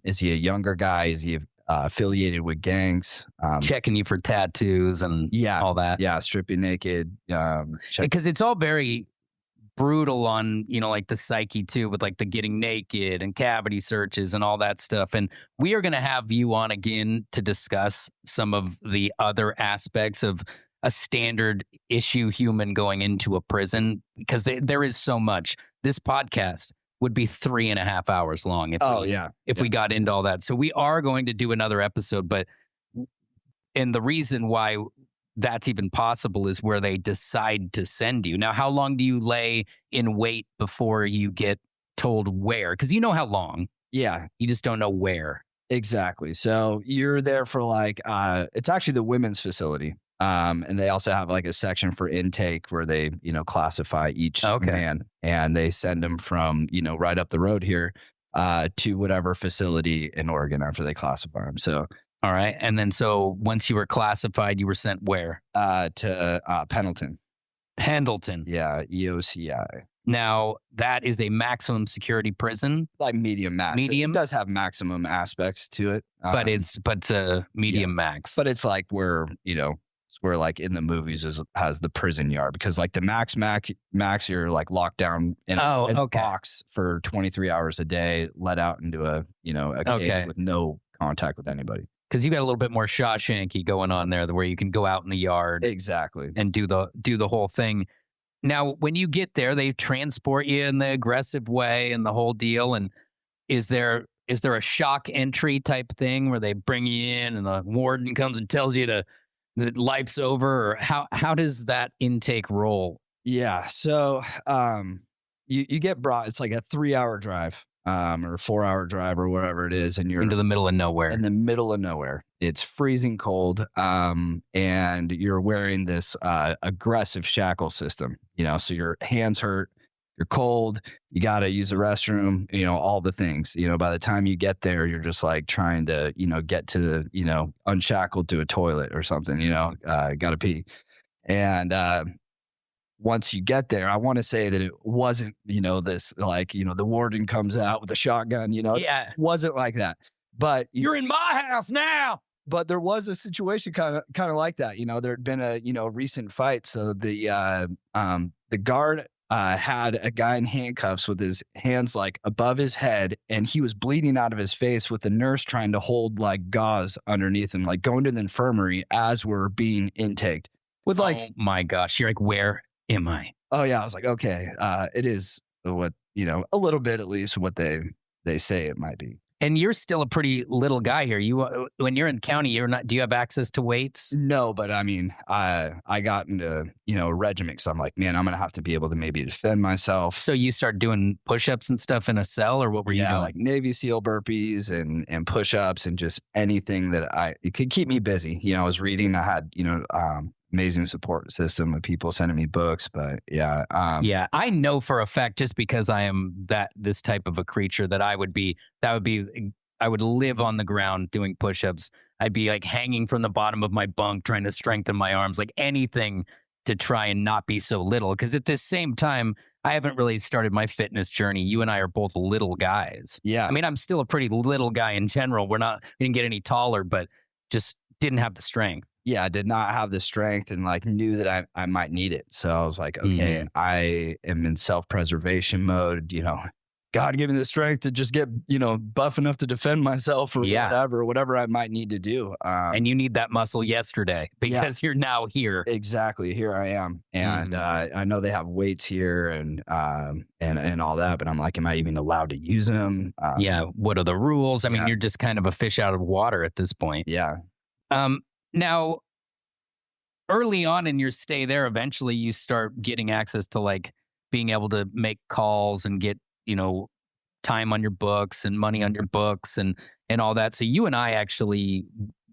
Is he a younger guy? Is he affiliated with gangs? Checking you for tattoos and all that. Yeah, strip you naked. Because it's all very brutal on, like the psyche too, with like the getting naked and cavity searches and all that stuff. And we are going to have you on again to discuss some of the other aspects of a standard issue human going into a prison, because there is so much. This podcast would be 3.5 hours long if we got into all that. So we are going to do another episode, and the reason why that's even possible is where they decide to send you. Now, how long do you lay in wait before you get told where? Because you know how long. Yeah. You just don't know where. Exactly. So you're there for like, it's actually the women's facility. And they also have like a section for intake where they, classify each man, and they send them from, right up the road here to whatever facility in Oregon after they classify them. So. All right. And then so once you were classified, you were sent where? To Pendleton. Pendleton. Yeah, EOCI. Now, that is a maximum security prison. Like medium max. Medium? It does have maximum aspects to it. But it's medium max. But it's like where, it's where like in the movies has the prison yard, because like the max, you're like locked down in a box for 23 hours a day, let out into a cage with no contact with anybody. Because you got a little bit more Shawshanky going on there, where you can go out in the yard, exactly, and do the whole thing. Now, when you get there, they transport you in the aggressive way and the whole deal. And is there a shock entry type thing where they bring you in and the warden comes and tells you that life's over, or how does that intake roll? Yeah, so you get brought. It's like a 3-hour drive. Or 4-hour drive or whatever it is, and you're into the middle of nowhere. In the middle of nowhere, it's freezing cold, and you're wearing this aggressive shackle system. So your hands hurt, you're cold, you got to use the restroom. All the things. By the time you get there, you're just like trying to get to the unshackled to a toilet or something. Got to pee, and once you get there, I want to say that it wasn't, this like, the warden comes out with a shotgun, Yeah. It wasn't like that. But you're in my house now. But there was a situation kind of like that. There had been a, recent fight. So the guard had a guy in handcuffs with his hands like above his head, and he was bleeding out of his face, with the nurse trying to hold like gauze underneath him, like going to the infirmary as we're being intaked. With like, oh my gosh, you're like, where am I? Oh yeah, I was like, okay, it is what a little bit at least what they say it might be. And you're still a pretty little guy here. You, when you're in county, you're not. Do you have access to weights? No, but I mean, I got into a regiment, because I'm like, man, I'm gonna have to be able to maybe defend myself. So you start doing push-ups and stuff in a cell, or what were you doing? Like Navy SEAL burpees and push-ups and just anything that it could keep me busy. I was reading. I had amazing support system of people sending me books, but yeah. I know for a fact, just because I am this type of a creature, that I would live on the ground doing push-ups. I'd be like hanging from the bottom of my bunk, trying to strengthen my arms, like anything to try and not be so little. Because at the same time, I haven't really started my fitness journey. You and I are both little guys. Yeah. I mean, I'm still a pretty little guy in general. We didn't get any taller, but just didn't have the strength. Yeah, I did not have the strength and like knew that I might need it. So I was like, okay, I am in self-preservation mode, God give me the strength to just get, buff enough to defend myself or whatever I might need to do. And you need that muscle yesterday because you're now here. Exactly. Here I am. And I know they have weights here and all that, but I'm like, am I even allowed to use them? What are the rules? I mean, you're just kind of a fish out of water at this point. Yeah. Now, early on in your stay there, eventually you start getting access to like being able to make calls and get, time on your books and money on your books and all that. So you and I actually,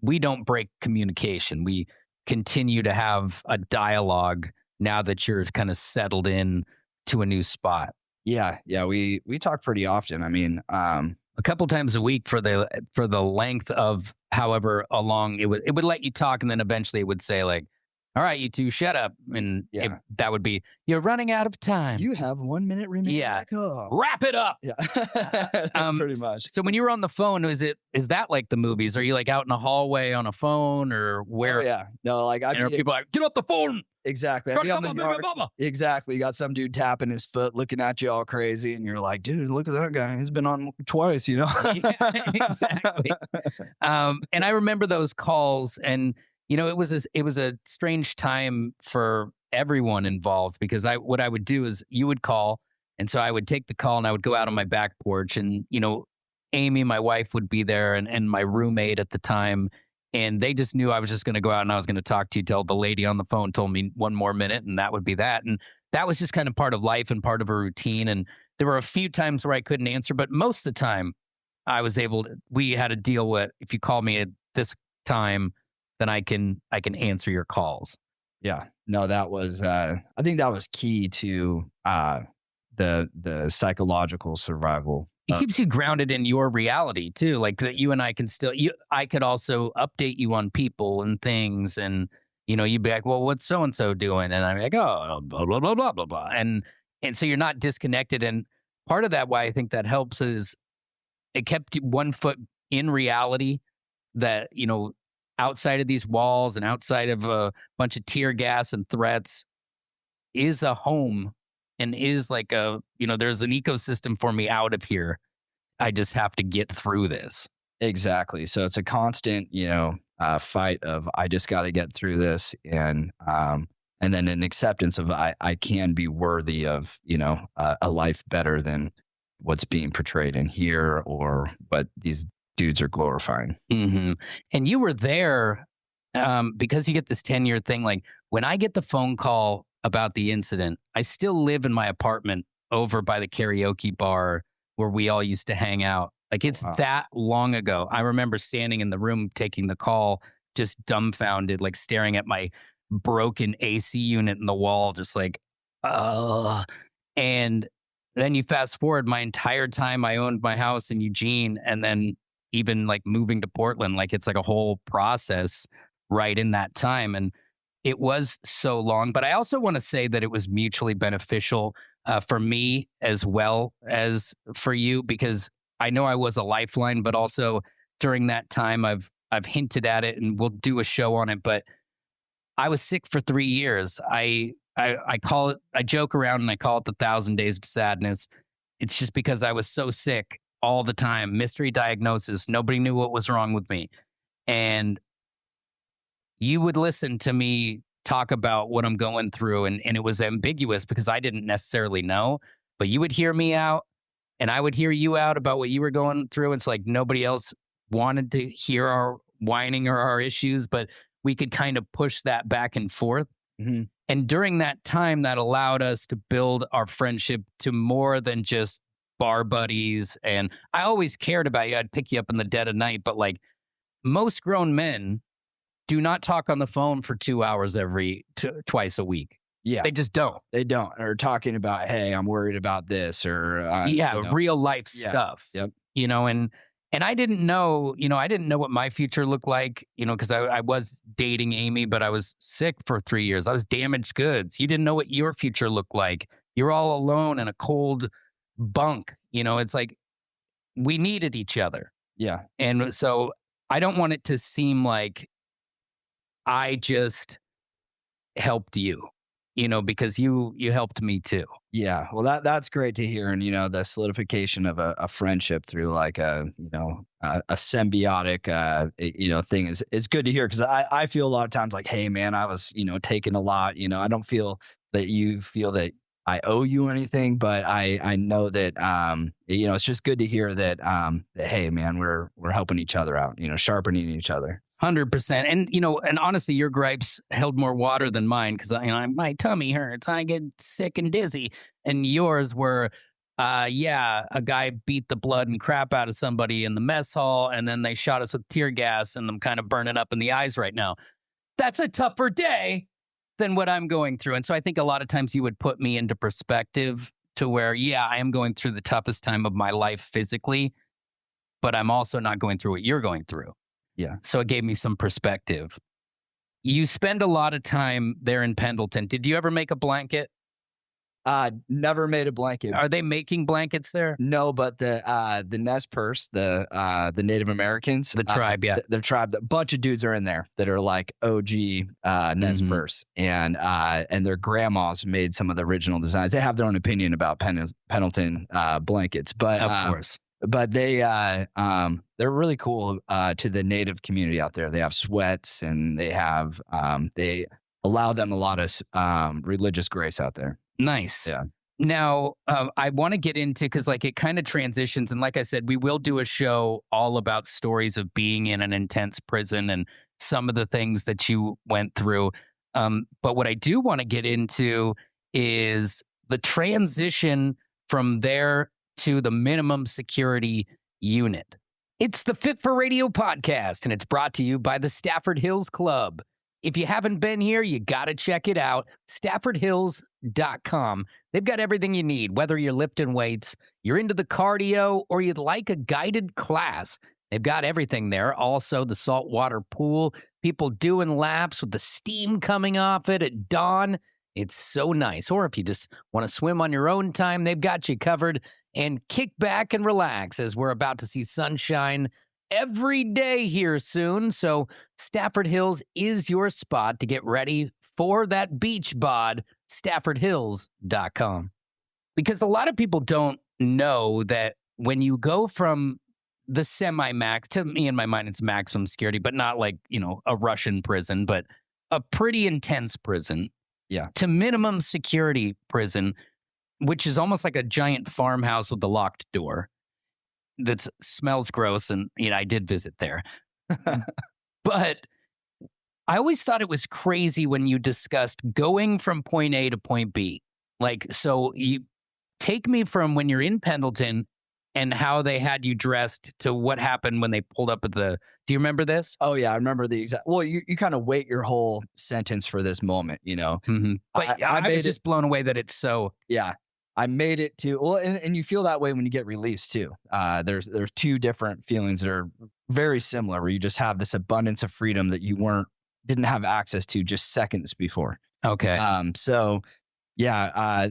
we don't break communication. We continue to have a dialogue now that you're kind of settled in to a new spot. Yeah. We talk pretty often. I mean, a couple times a week for the length of however long it would let you talk, and then eventually it would say like, all right, you two, shut up. And that would be, you're running out of time. You have 1 minute remaining. Yeah. Wrap it up. Yeah. Pretty much. So when you were on the phone, is that like the movies? Are you like out in a hallway on a phone or where? Oh, yeah. No, like people are like, get off the phone. Exactly. Exactly. You got some dude tapping his foot, looking at you all crazy, and you're like, dude, look at that guy. He's been on twice, Yeah, exactly. And I remember those calls, and it was a strange time for everyone involved because what I would do is you would call, and so I would take the call and I would go out on my back porch, and Amy, my wife, would be there, and my roommate at the time. And they just knew I was just going to go out and I was going to talk to you till the lady on the phone told me 1 more minute, and that would be that. And that was just kind of part of life and part of a routine. And there were a few times where I couldn't answer, but most of the time I was able to, we had a deal with, if you call me at this time, then I can answer your calls. Yeah. No, that was, I think that was key to the psychological survival. It keeps you grounded in your reality too. Like that you and I can still, I could also update you on people and things, and you'd be like, well, what's so-and-so doing? And I'm like, oh, blah, blah, blah, blah, blah, blah. And so you're not disconnected. And part of that, why I think that helps, is it kept 1 foot in reality that, outside of these walls and outside of a bunch of tear gas and threats is a home. And is like there's an ecosystem for me out of here. I just have to get through this. Exactly. So it's a constant, fight of I just got to get through this, and then an acceptance of I can be worthy of a life better than what's being portrayed in here or what these dudes are glorifying. Mm-hmm. And you were there because you get this 10-year thing. Like when I get the phone call about the incident, I still live in my apartment over by the karaoke bar where we all used to hang out. Like it's that long ago. I remember standing in the room taking the call, just dumbfounded, like staring at my broken AC unit in the wall, just like, and then you fast forward my entire time I owned my house in Eugene, and then even like moving to Portland, like it's like a whole process right in that time. And it was so long, but I also want to say that it was mutually beneficial for me as well as for you, because I know I was a lifeline, but also during that time I've hinted at it, and we'll do a show on it, but I was sick for 3 years. I call it, I joke around and I call it the 1,000 days of sadness. It's just because I was so sick all the time, mystery diagnosis. Nobody knew what was wrong with me. And you would listen to me talk about what I'm going through, and it was ambiguous because I didn't necessarily know, but you would hear me out and I would hear you out about what you were going through. It's like nobody else wanted to hear our whining or our issues, but we could kind of push that back and forth. Mm-hmm. And during that time, that allowed us to build our friendship to more than just bar buddies. And I always cared about you. I'd pick you up in the dead of night, but like most grown men do not talk on the phone for 2 hours twice a week. Yeah. They just don't. They don't. Or talking about, hey, I'm worried about this, or real life stuff. Yep. And I didn't know, I didn't know what my future looked like, because I was dating Amy, but I was sick for 3 years. I was damaged goods. You didn't know what your future looked like. You're all alone in a cold bunk. It's like we needed each other. Yeah. And so I don't want it to seem like I just helped you, because you helped me too. Yeah, well, that's great to hear, and the solidification of a friendship through like a symbiotic thing is good to hear because I feel a lot of times like, hey man, I was taking a lot. I don't feel that you feel that I owe you anything, but I know that it's just good to hear that that hey man, we're helping each other out, sharpening each other. 100%. And honestly, your gripes held more water than mine because my tummy hurts. I get sick and dizzy. And yours were, a guy beat the blood and crap out of somebody in the mess hall, and then they shot us with tear gas, and I'm kind of burning up in the eyes right now. That's a tougher day than what I'm going through. And so I think a lot of times you would put me into perspective to where, I am going through the toughest time of my life physically, but I'm also not going through what you're going through. Yeah. So it gave me some perspective. You spend a lot of time there in Pendleton. Did you ever make a blanket? Never made a blanket. Are they making blankets there? No, but the Nez Perce, the Native Americans, The tribe, yeah. the tribe, a bunch of dudes are in there that are like OG Nez Perce, and their grandmas made some of the original designs. They have their own opinion about Pendleton blankets, but of course. But they're really cool to the Native community out there. They have sweats, and they have they allow them a lot of religious grace out there. Nice. Yeah. Now, I want to get into, because it kind of transitions. And like I said, we will do a show all about stories of being in an intense prison and some of the things that you went through. But what I do want to get into is the transition from there to the minimum security unit. It's the Fit for Radio podcast, and it's brought to you by the Stafford Hills Club. If you haven't been here, you got to check it out. StaffordHills.com. They've got everything you need, whether you're lifting weights, you're into the cardio, or you'd like a guided class. They've got everything there. Also, the saltwater pool, people doing laps with the steam coming off it at dawn. It's so nice. Or if you just want to swim on your own time, they've got you covered. And kick back and relax as we're about to see sunshine every day here soon. So Stafford Hills is your spot to get ready for that beach bod, StaffordHills.com. Because a lot of people don't know that when you go from the semi-max, to me in my mind, it's maximum security, but not like, a Russian prison, but a pretty intense prison. Yeah. To minimum security prison, which is almost like a giant farmhouse with a locked door that smells gross. And, I did visit there. But I always thought it was crazy when you discussed going from point A to point B. So you take me from when you're in Pendleton and how they had you dressed to what happened when they pulled up at do you remember this? Oh yeah, I remember the exact. Well, you kind of wait your whole sentence for this moment, Mm-hmm. But I was just blown away that it's so. Yeah. I made it to, well, and you feel that way when you get released too. There's two different feelings that are very similar, where you just have this abundance of freedom that you didn't have access to just seconds before. Okay. So yeah,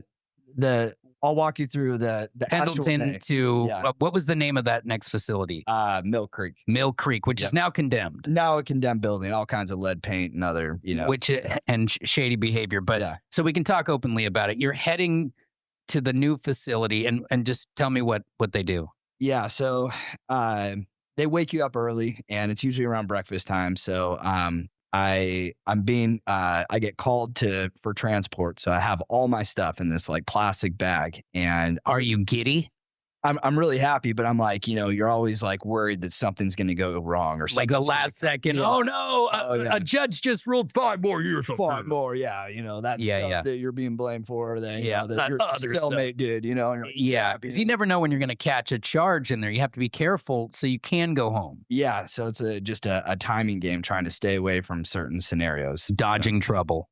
I'll walk you through the Pendleton to what was the name of that next facility? Mill Creek. Mill Creek, which is now condemned. Now a condemned building, all kinds of lead paint and other, and shady behavior. But so we can talk openly about it. You're heading to the new facility, and just tell me what they do. Yeah, so they wake you up early, and it's usually around breakfast time. So I get called for transport. So I have all my stuff in this like plastic bag. And are you giddy? I'm really happy, but I'm like, you're always like worried that something's going to go wrong or something. Like the last second. Yeah. Oh no, a judge just ruled 5 more years. 5 more, yeah. That's that you're being blamed for. That that your cellmate did. Because you never know when you're going to catch a charge in there. You have to be careful so you can go home. Yeah, so it's just a timing game, trying to stay away from certain scenarios, dodging trouble,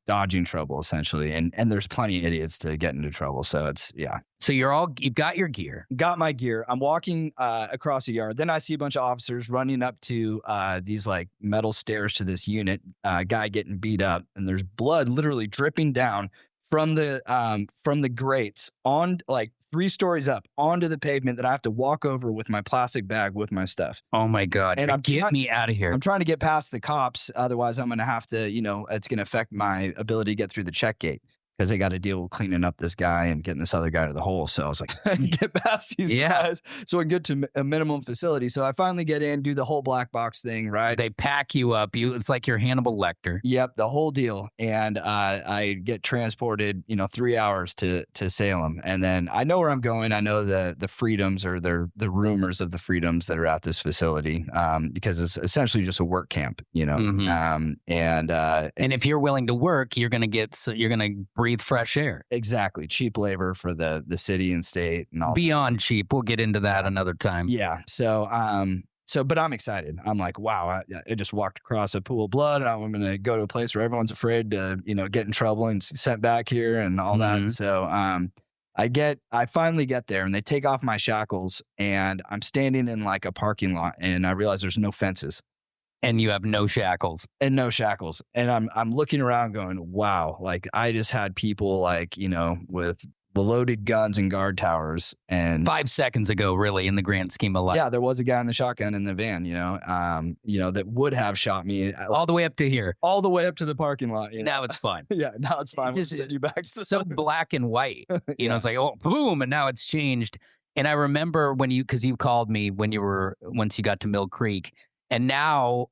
essentially. And there's plenty of idiots to get into trouble. So it's So you've got your gear. Got my gear. I'm walking across a yard. Then I see a bunch of officers running up to these like metal stairs to this unit. Guy getting beat up, and there's blood literally dripping down from the grates on like 3 stories up onto the pavement that I have to walk over with my plastic bag with my stuff. Oh my God. And Get me out of here. I'm trying to get past the cops. Otherwise, I'm going to have to, it's going to affect my ability to get through the check gate because they got to deal with cleaning up this guy and getting this other guy to the hole. So I was like, get past these guys so I can get to a minimum facility. So I finally get in, do the whole black box thing, right? They pack you up. It's like you're Hannibal Lecter. Yep, the whole deal. And I get transported, 3 hours to Salem. And then I know where I'm going. I know the freedoms or the rumors of the freedoms that are at this facility because it's essentially just a work camp, And if you're willing to work, you're going to breathe fresh air. Exactly. Cheap labor for the city and state and all. Beyond cheap. We'll get into that another time. Yeah. So, but I'm excited. I'm like, wow, I just walked across a pool of blood. And I'm going to go to a place where everyone's afraid to, get in trouble and sent back here and all that. So, I finally get there and they take off my shackles and I'm standing in like a parking lot and I realize there's no fences. And you have no shackles. And I'm looking around going, wow, like I just had people like, with loaded guns and guard towers. And 5 seconds ago, really, in the grand scheme of life. Yeah, there was a guy in the shotgun in the van, that would have shot me. All the way up to here. All the way up to the parking lot. Now it's fine. Yeah, now it's fine. Just send you back to so black and white. It's like, oh, boom, and now it's changed. And I remember because you called me once you got to Mill Creek. And now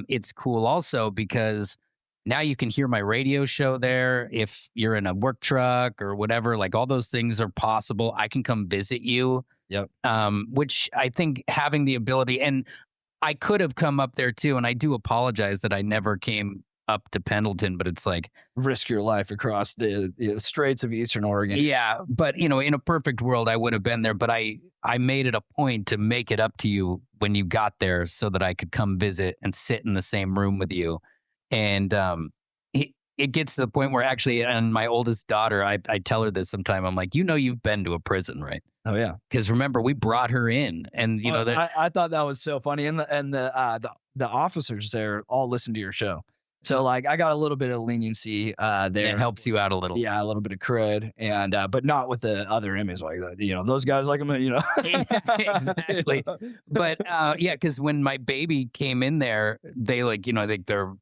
it's cool also because now you can hear my radio show there. If you're in a work truck or whatever, like all those things are possible. I can come visit you. Yep. Which I think having the ability, and I could have come up there too. And I do apologize that I never came up to Pendleton, but it's like risk your life across the straits of Eastern Oregon. Yeah. But, in a perfect world, I would have been there. But I made it a point to make it up to you when you got there so that I could come visit and sit in the same room with you. And it gets to the point where actually, and my oldest daughter, I tell her this sometime. I'm like, you've been to a prison, right? Oh yeah. Because remember, we brought her in, and I thought that was so funny, and the officers there all listened to your show. So like I got a little bit of leniency there. It helps you out a little. Yeah, a little bit of cred, and but not with the other inmates like that. Those guys like them. Exactly. But because when my baby came in there, they they're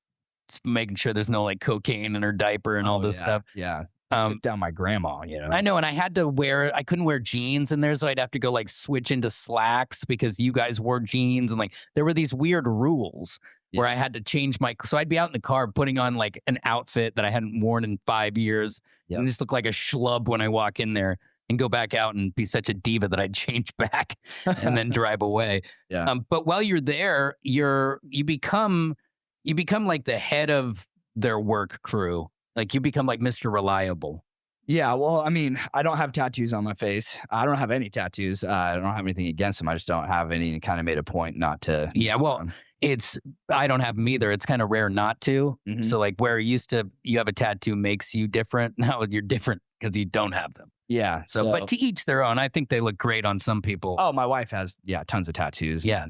just making sure there's no like cocaine in her diaper and all this stuff. Yeah. Down my grandma, I know, and I couldn't wear jeans in there, so I'd have to go like switch into slacks because you guys wore jeans, and like there were these weird rules where I had to change so I'd be out in the car putting on like an outfit that I hadn't worn in 5 years, and just look like a schlub when I walk in there, and go back out and be such a diva that I'd change back and then drive away. Yeah. But while you're there, you become like the head of their work crew. Like you become like Mr. Reliable. Yeah, well, I mean, I don't have tattoos on my face. I don't have any tattoos. I don't have anything against them. I just don't have any, and kind of made a point not to. Yeah, well, I don't have them either. It's kind of rare not to. Mm-hmm. So like where you have a tattoo makes you different. Now you're different because you don't have them. Yeah. So, but to each their own. I think they look great on some people. Oh, my wife has, tons of tattoos. Yeah.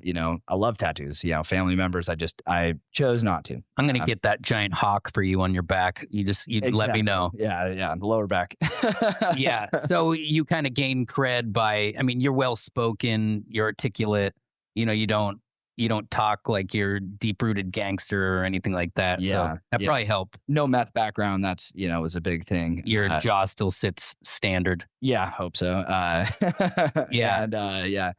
I love tattoos. Family members. I chose not to. I'm going to get that giant hawk for you on your back. You exactly. Let me know. Yeah. Lower back. Yeah. So you kind of gain cred by, you're well spoken, you're articulate. You don't talk like you're deep-rooted gangster or anything like that. Yeah. So that probably helped. No meth background. That's, was a big thing. Your jaw still sits standard. Yeah, hope so. Yeah. And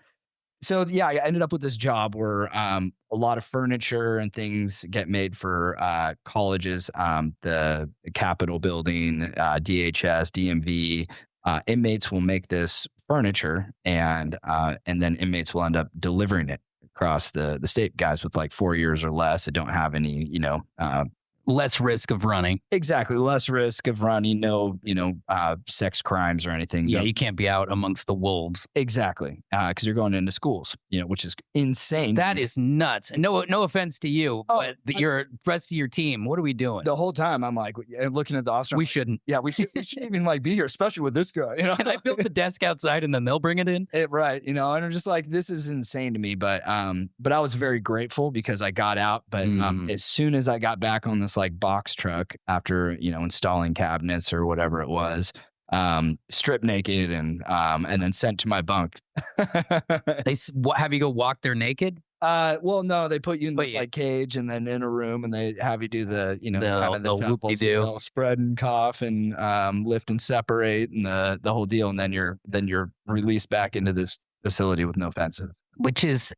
so, I ended up with this job where a lot of furniture and things get made for colleges, the Capitol building, DHS, DMV. Inmates will make this furniture and then inmates will end up delivering it across the state, guys with like 4 years or less that don't have any, less risk of running. Exactly. Less risk of running. No, sex crimes or anything. Yeah. You can't be out amongst the wolves. Exactly. Because you're going into schools, which is insane. That is nuts. No offense to you, but your rest of your team, what are we doing? The whole time I'm like looking at the officer. We shouldn't. Yeah, we shouldn't even like be here, especially with this guy. And I built the desk outside and then they'll bring it in. Right. And I'm just like, this is insane to me. But I was very grateful because I got out. But as soon as I got back on this like box truck after, installing cabinets or whatever it was, stripped naked and then sent to my bunk. Have you go walk there naked? Well, no, they put you in But this yeah, like cage and then in a room, and they have you do the, kind of the the shuffle, so, whoop-de-doo. spread and cough and lift and separate and the whole deal, and then you're released back into this facility with no fences. Which is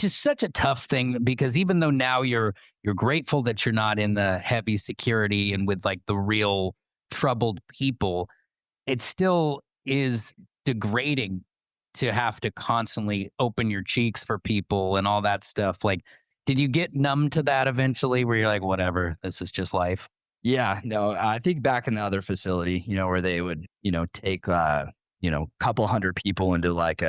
such a tough thing, because even though now you're grateful that you're not in the heavy security and with like the real troubled people, it still is degrading to have to constantly open your cheeks for people and all that stuff. Like, did you get numb to that eventually, where you're like, whatever, this is just life? Yeah, no, I think back in the other facility, where they would, take, couple hundred people into like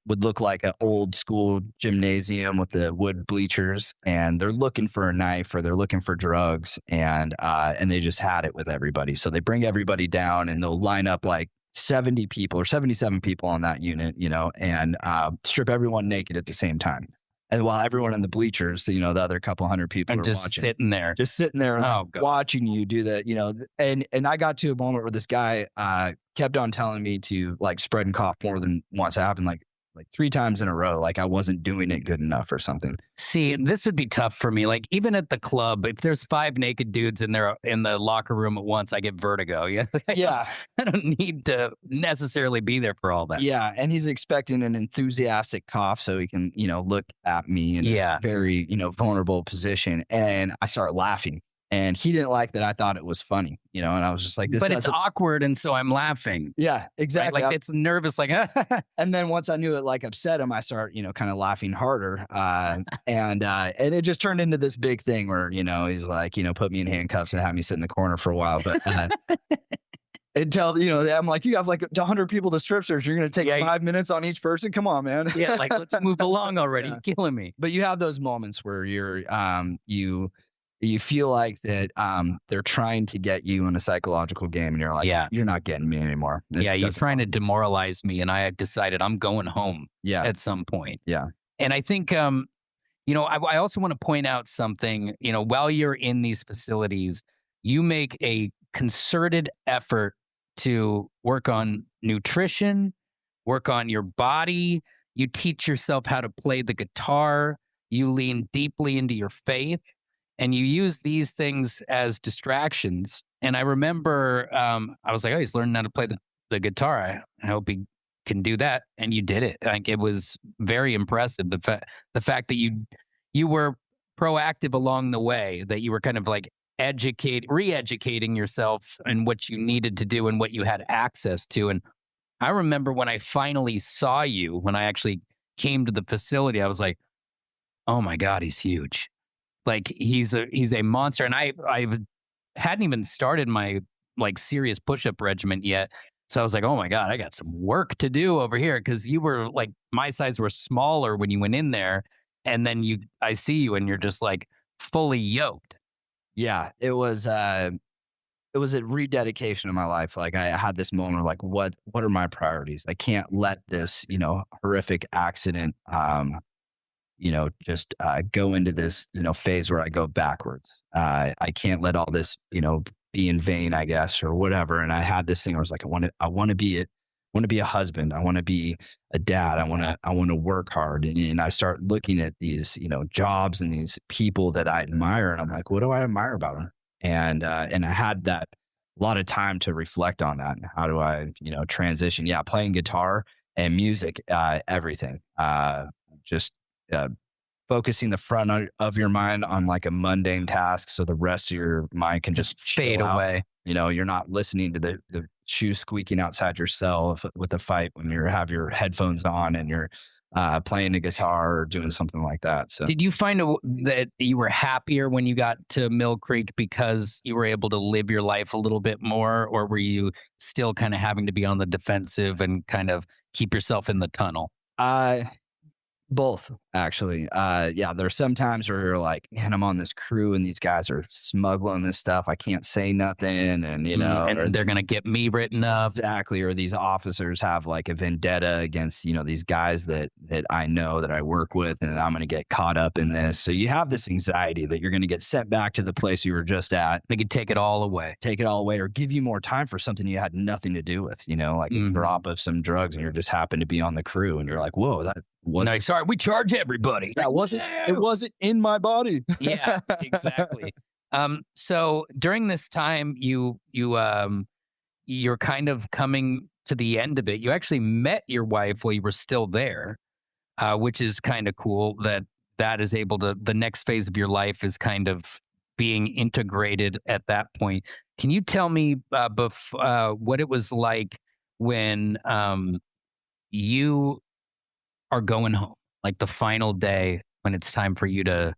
would look like an old school gymnasium with the wood bleachers, and they're looking for a knife or they're looking for drugs, and they just had it with everybody. So they bring everybody down and they'll line up like 70 people or 77 people on that unit, and strip everyone naked at the same time. And while everyone in the bleachers, the other couple hundred people I'm are just watching, sitting there. watching you do that, and I got to a moment where this guy kept on telling me to like spread and cough more than once. It happened like 3 times in a row. Like I wasn't doing it good enough or something. See, this would be tough for me. Like, even at the club, if there's 5 naked dudes in there in the locker room at once, I get vertigo. Yeah. Yeah. I don't need to necessarily be there for all that. Yeah. And he's expecting an enthusiastic cough so he can, look at me in a very, vulnerable position. And I start laughing. And he didn't like that. I thought it was funny, and I was just like, this. But it's awkward, and so I'm laughing. Yeah, exactly. Right? Like, it's nervous, like, and then once I knew it like upset him, I start, kind of laughing harder. And it just turned into this big thing where, he's like, put me in handcuffs and have me sit in the corner for a while. But until, I'm like, you have like 100 people to strip search. You're going to take 5 minutes on each person. Come on, man. Yeah. Like, let's move along already. You're killing me. But you have those moments where you're, you feel like that they're trying to get you in a psychological game, and you're like, you're not getting me anymore. You're trying to demoralize me, and I have decided I'm going home at some point. Yeah. And I think, I also want to point out something, while you're in these facilities, you make a concerted effort to work on nutrition, work on your body. You teach yourself how to play the guitar. You lean deeply into your faith. And you use these things as distractions. And I remember I was like, oh, he's learning how to play the guitar. I hope he can do that. And you did it. Like, it was very impressive. The fact that you were proactive along the way, that you were kind of like re-educating yourself in what you needed to do and what you had access to. And I remember when I finally saw you, when I actually came to the facility, I was like, oh my God, he's huge. Like, he's a monster. And I hadn't even started my like serious push-up regimen yet. So I was like, oh my God, I got some work to do over here. Cause you were like, my size were smaller when you went in there. And then I see you and you're just like fully yoked. Yeah. It was a rededication of my life. Like, I had this moment of like, what are my priorities? I can't let this, horrific accident, just go into this, phase where I go backwards. I can't let all this, be in vain, I guess, or whatever. And I had this thing where I was like, I want to be a husband. I want to be a dad. I want to work hard. And I start looking at these, jobs and these people that I admire. And I'm like, what do I admire about them? And I had that a lot of time to reflect on that. And how do I, transition? Yeah. Playing guitar and music, everything, just, focusing the front of your mind on like a mundane task, so the rest of your mind can just fade away. You're not listening to the shoes squeaking outside your cell with a fight when you have your headphones on and you're playing a guitar or doing something like that. So, did you find that you were happier when you got to Mill Creek because you were able to live your life a little bit more, or were you still kind of having to be on the defensive and kind of keep yourself in the tunnel? Both, actually. Yeah, there's some times where you're like, man, I'm on this crew and these guys are smuggling this stuff. I can't say nothing. And, or And they're going to get me written up. exactly. Or these officers have like a vendetta against, these guys that I know that I work with, and I'm going to get caught up in this. So you have this anxiety that you're going to get sent back to the place you were just at. They could take it all away. Or give you more time for something you had nothing to do with, like a drop of some drugs, and you just happen to be on the crew and you're like, whoa, that wasn't. Like, sorry, we charge everybody. That wasn't, it wasn't in my body. Yeah, exactly. So during this time, you're kind of coming to the end of it. You actually met your wife while you were still there, which is kind of cool that is able to, the next phase of your life is kind of being integrated at that point. Can you tell me what it was like when you are going home, like the final day when it's time for you to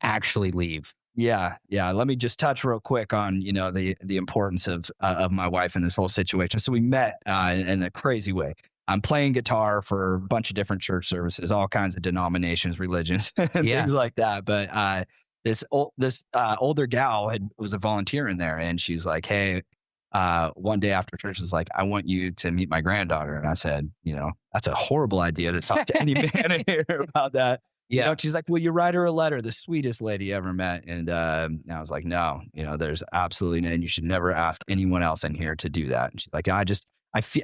actually leave? Yeah. Let me just touch real quick on the importance of my wife in this whole situation. So we met in a crazy way. I'm playing guitar for a bunch of different church services, all kinds of denominations, religions, and things like that. But this older gal was a volunteer in there, and she's like, "Hey." One day after church was like, I want you to meet my granddaughter. And I said, that's a horrible idea to talk to any man in here about that. Yeah. She's like, will you write her a letter? The sweetest lady you ever met. And I was like, no, there's absolutely no, and you should never ask anyone else in here to do that. And she's like, I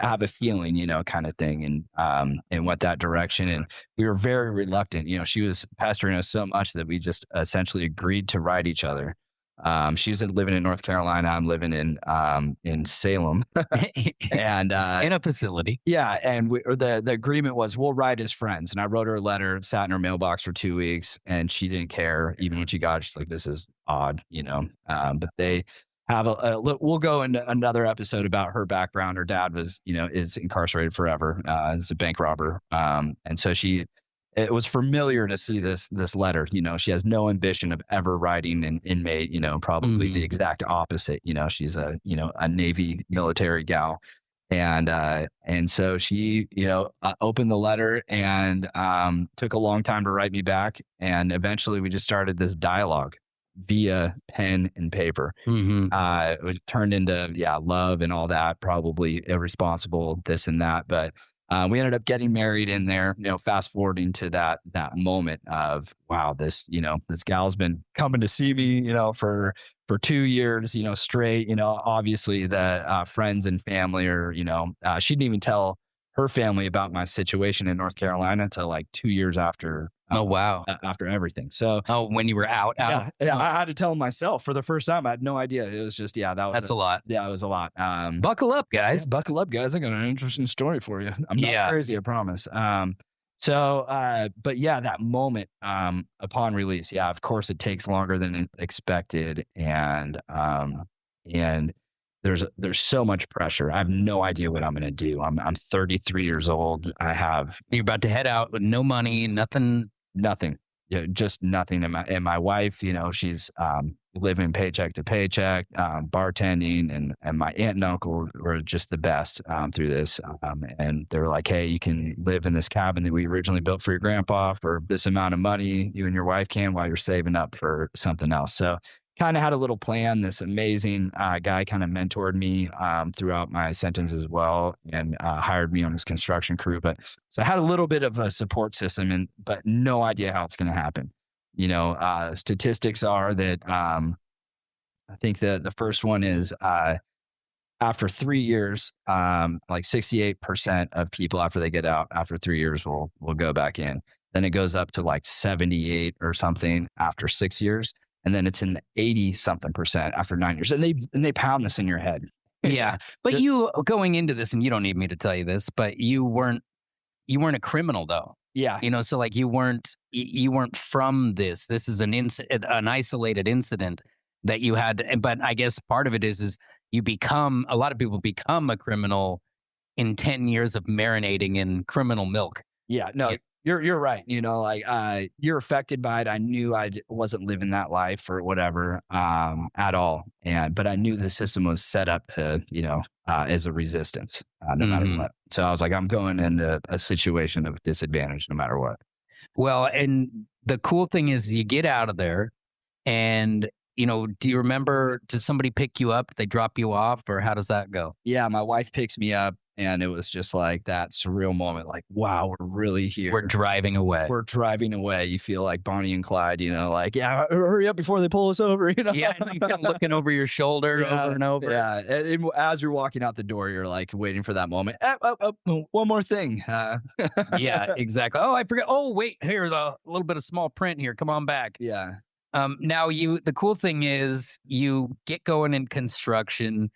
have a feeling, kind of thing. And went that direction. And we were very reluctant. She was pestering us so much that we just essentially agreed to write each other. She was living in North Carolina. I'm living in Salem, and in a facility. Yeah, and the agreement was we'll write as friends. And I wrote her a letter, sat in her mailbox for 2 weeks, and she didn't care. Even when she got it, she's like, "This is odd," But they have we'll go into another episode about her background. Her dad was, is incarcerated forever as a bank robber, and so it was familiar to see this letter. She has no ambition of ever writing an inmate, probably the exact opposite. She's a Navy military gal. And so she, opened the letter and took a long time to write me back. And eventually we just started this dialogue via pen and paper. It turned into, love and all that, probably irresponsible, this and that. But we ended up getting married in there, fast forwarding to that moment of, wow, this gal's been coming to see me, for 2 years, straight, obviously the friends and family are, she didn't even tell her family about my situation in North Carolina until like 2 years after. Oh, wow. After everything. So, when you were out. Yeah, I had to tell them myself for the first time. I had no idea. It was just, that's a lot. Yeah, it was a lot. Buckle up, guys. Yeah, buckle up, guys. I got an interesting story for you. I'm not crazy, I promise. But yeah, that moment upon release, of course, it takes longer than expected, and there's so much pressure. I have no idea what I'm going to do. I'm 33 years old. You're about to head out with no money, nothing. Yeah, just nothing. And my wife, she's living paycheck to paycheck, bartending, and my aunt and uncle were just the best through this. And they were like, hey, you can live in this cabin that we originally built for your grandpa for this amount of money. You and your wife can, while you're saving up for something else. So kind of had a little plan. This amazing guy kind of mentored me throughout my sentence as well, and hired me on his construction crew. But so I had a little bit of a support system, but no idea how it's going to happen. Statistics are that I think the first one is after 3 years, like 68% of people after they get out after 3 years will go back in. Then it goes up to like 78 or something after 6 years. And then it's in the 80-something% after 9 years. And they pound this in your head. Yeah. But you going into this, and you don't need me to tell you this, but you weren't a criminal though. Yeah. So like you weren't from this. This is an isolated incident that you had. But I guess part of it is a lot of people become a criminal in 10 years of marinating in criminal milk. Yeah, no, You're right. Like you're affected by it. I knew wasn't living that life or whatever at all, but I knew the system was set up to as a resistance no matter Hmm. what. So I was like, I'm going into a situation of disadvantage no matter what. Well, and the cool thing is you get out of there and, do you remember, does somebody pick you up? They drop you off or how does that go? Yeah, my wife picks me up, and it was just like that surreal moment. Like, wow, we're really here. We're driving away. We're driving away. You feel like Bonnie and Clyde, like, yeah, hurry up before they pull us over, Yeah, I know, you're kind of looking over your shoulder over and over. Yeah. And as you're walking out the door, you're like waiting for that moment. One more thing. Yeah, exactly. Oh, I forgot. Oh, wait, here's a little bit of small print here. Come on back. Yeah. Now the cool thing is you get going in construction.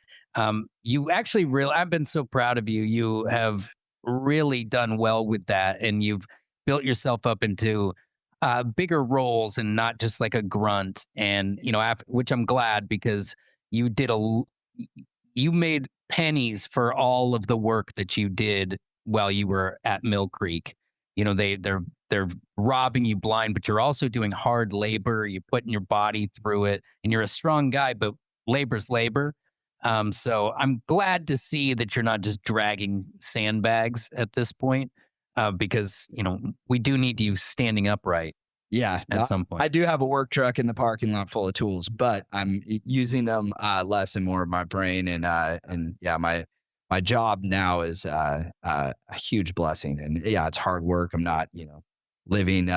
You actually I've been so proud of you. You have really done well with that and you've built yourself up into bigger roles and not just like a grunt. And, which I'm glad because you did you made pennies for all of the work that you did while you were at Mill Creek. They're robbing you blind, but you're also doing hard labor. You're putting your body through it, and you're a strong guy, but labor's labor. So I'm glad to see that you're not just dragging sandbags at this point, because we do need you standing upright. Yeah, at some point. I do have a work truck in the parking lot full of tools, but I'm using them less and more of my brain, and yeah, my job now is a huge blessing, and yeah, it's hard work. I'm not living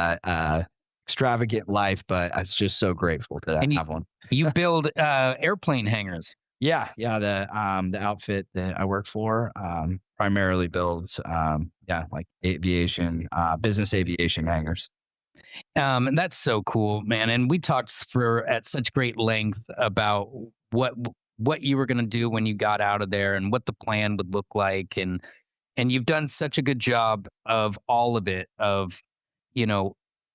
extravagant life, but I was just so grateful that I have one. You build airplane hangars. Yeah, the outfit that I work for primarily builds like aviation, business aviation hangars. And that's so cool, man. And we talked at such great length about what you were going to do when you got out of there and what the plan would look like. And you've done such a good job of all of it, of,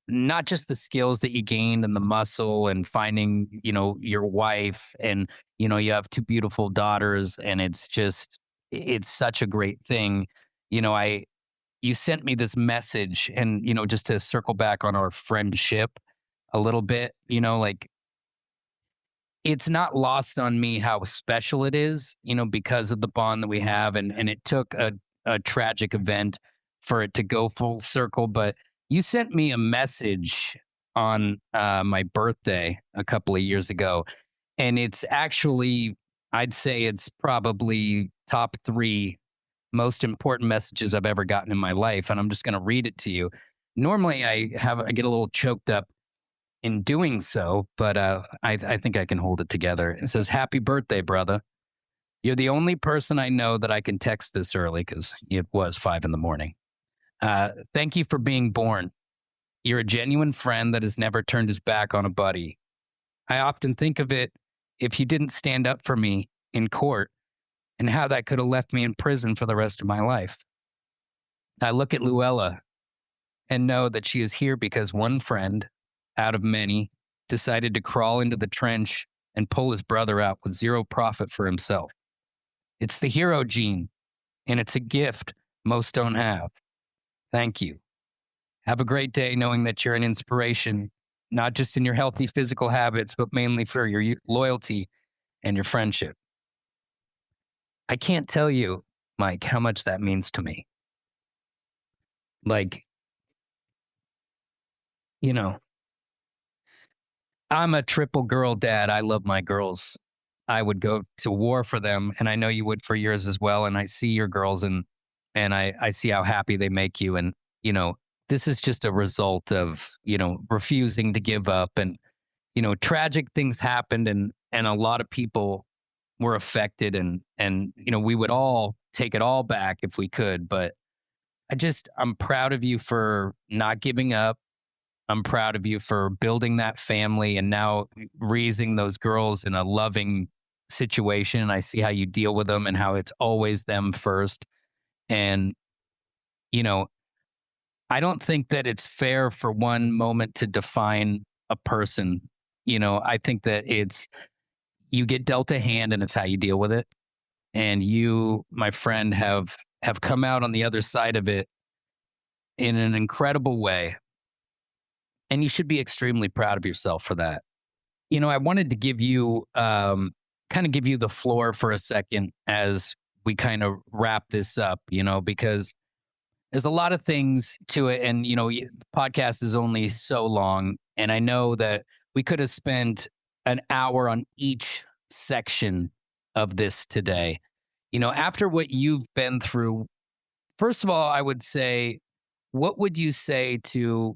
not just the skills that you gained and the muscle and finding, your wife and, you have two beautiful daughters and it's such a great thing. You sent me this message and, just to circle back on our friendship a little bit, like it's not lost on me how special it is, because of the bond that we have. And it took a tragic event for it to go full circle. But you sent me a message on my birthday a couple of years ago. And it's actually, I'd say it's probably top 3 most important messages I've ever gotten in my life. And I'm just going to read it to you. Normally I get a little choked up in doing so, but I think I can hold it together. It says, "Happy birthday, brother. You're the only person I know that I can text this early because it was 5 a.m. Thank you for being born. You're a genuine friend that has never turned his back on a buddy. I often think of it if he didn't stand up for me in court and how that could have left me in prison for the rest of my life. I look at Luella and know that she is here because one friend out of many decided to crawl into the trench and pull his brother out with zero profit for himself. It's the hero gene, and it's a gift most don't have. Thank you. Have a great day knowing that you're an inspiration, not just in your healthy physical habits, but mainly for your loyalty and your friendship." I can't tell you, Mike, how much that means to me. Like, I'm a triple girl dad. I love my girls. I would go to war for them, and I know you would for yours as well. And I see your girls, and I see how happy they make you. And this is just a result of refusing to give up. And tragic things happened, and a lot of people were affected, and we would all take it all back if we could. But I'm proud of you for not giving up. I'm proud of you for building that family and now raising those girls in a loving situation. I see how you deal with them and how it's always them first. And, I don't think that it's fair for one moment to define a person. I think that you get dealt a hand and it's how you deal with it. And you, my friend, have come out on the other side of it in an incredible way. And you should be extremely proud of yourself for that. I wanted to give you kind of give you the floor for a second as we kind of wrap this up, because there's a lot of things to it. And, the podcast is only so long. And I know that we could have spent an hour on each section of this today. After what you've been through, first of all, I would say, what would you say to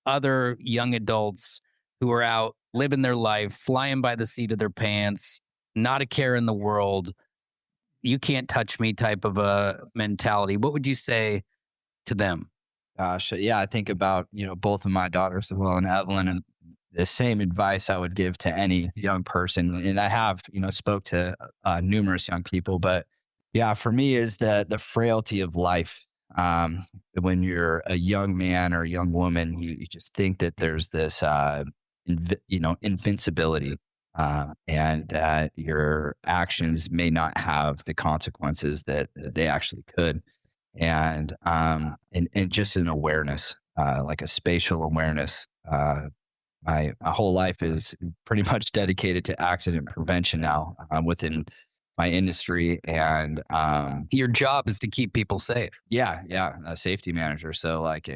other young adults who are out living their life, flying by the seat of their pants, not a care in the world, you can't touch me type of a mentality? What would you say to them? Gosh, yeah, I think about, both of my daughters, Will and Evelyn, and the same advice I would give to any young person. And I have, spoke to numerous young people, but yeah, for me is the frailty of life. When you're a young man or a young woman, you just think that there's this, invincibility, and that your actions may not have the consequences that they actually could. And just an awareness, like a spatial awareness. My whole life is pretty much dedicated to accident prevention now, within my industry. And Your job is to keep people safe. yeah, a safety manager. So like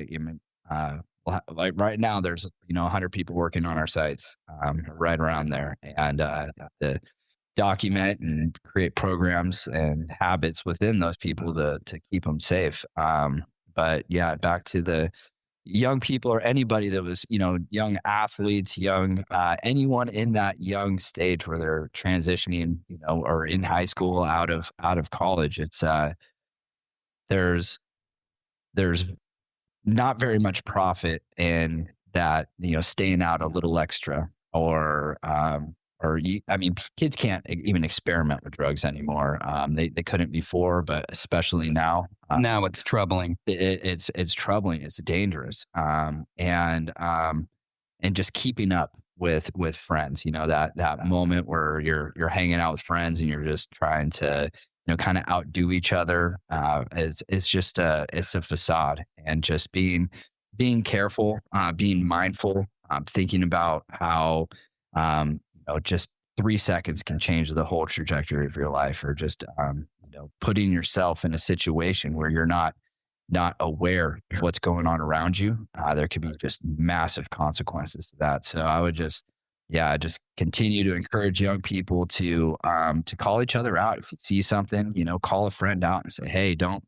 right now, there's 100 people working on our sites, right around there, and have to document and create programs and habits within those people to keep them safe. But yeah, back to the young people or anybody that was, young athletes, young, anyone in that young stage where they're transitioning, or in high school, out of college. It's, there's not very much profit in that, staying out a little extra, kids can't even experiment with drugs anymore. They couldn't before, but especially now. Now it's troubling. It's troubling. It's dangerous. And just keeping up with friends. That moment where you're hanging out with friends and you're just trying to kind of outdo each other. It's just it's a facade, and just being careful, being mindful, thinking about how just 3 seconds can change the whole trajectory of your life, or just putting yourself in a situation where you're not aware of what's going on around you. There could be just massive consequences to that. So I would just continue to encourage young people to call each other out. If you see something, call a friend out and say, hey, don't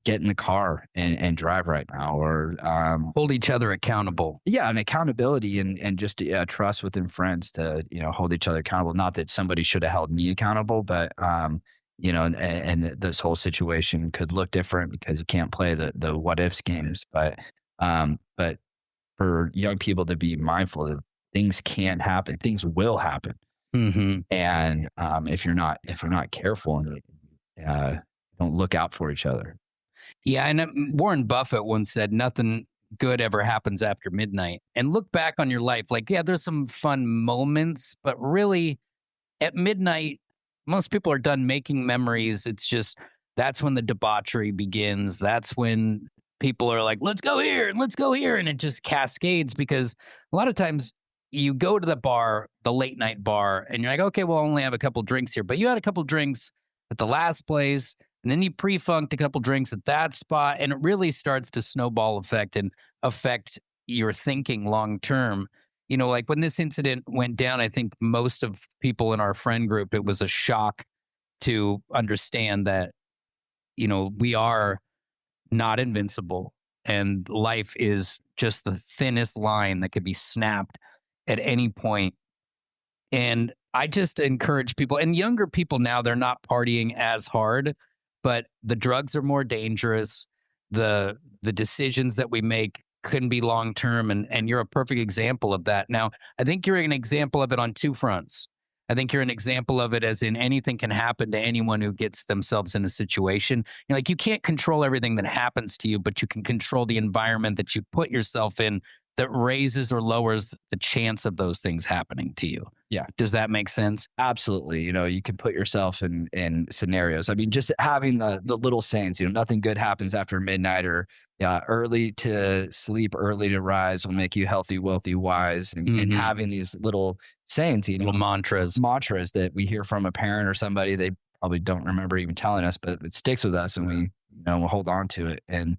get in the car and drive right now, or hold each other accountable. Yeah, and accountability, and just trust within friends to hold each other accountable. Not that somebody should have held me accountable, but and this whole situation could look different because you can't play the what ifs games. But for young people to be mindful that things can happen, things will happen, mm-hmm. And if you're not careful and don't look out for each other. Yeah, and Warren Buffett once said, nothing good ever happens after midnight. And look back on your life. Like, yeah, there's some fun moments, but really at midnight, most people are done making memories. It's just, that's when the debauchery begins. That's when people are like, let's go here and let's go here. And it just cascades, because a lot of times you go to the bar, the late night bar, and you're like, okay, well, I only have a couple drinks here. But you had a couple drinks at the last place, and then you pre-funked a couple drinks at that spot, and it really starts to snowball effect and affect your thinking long term. Like when this incident went down, I think most of people in our friend group, it was a shock to understand that, we are not invincible, and life is just the thinnest line that could be snapped at any point. And I just encourage people, and younger people now, they're not partying as hard, but the drugs are more dangerous. The decisions that we make couldn't be long-term. And you're a perfect example of that. Now, I think you're an example of it on two fronts. I think you're an example of it as in anything can happen to anyone who gets themselves in a situation. Like, you can't control everything that happens to you, but you can control the environment that you put yourself in that raises or lowers the chance of those things happening to you. Yeah. Does that make sense? Absolutely. You can put yourself in scenarios. I mean, just having the little sayings, nothing good happens after midnight, or early to sleep, early to rise will make you healthy, wealthy, wise. And having these little sayings, little mantras that we hear from a parent or somebody, they probably don't remember even telling us, but it sticks with us, and we'll hold on to it. And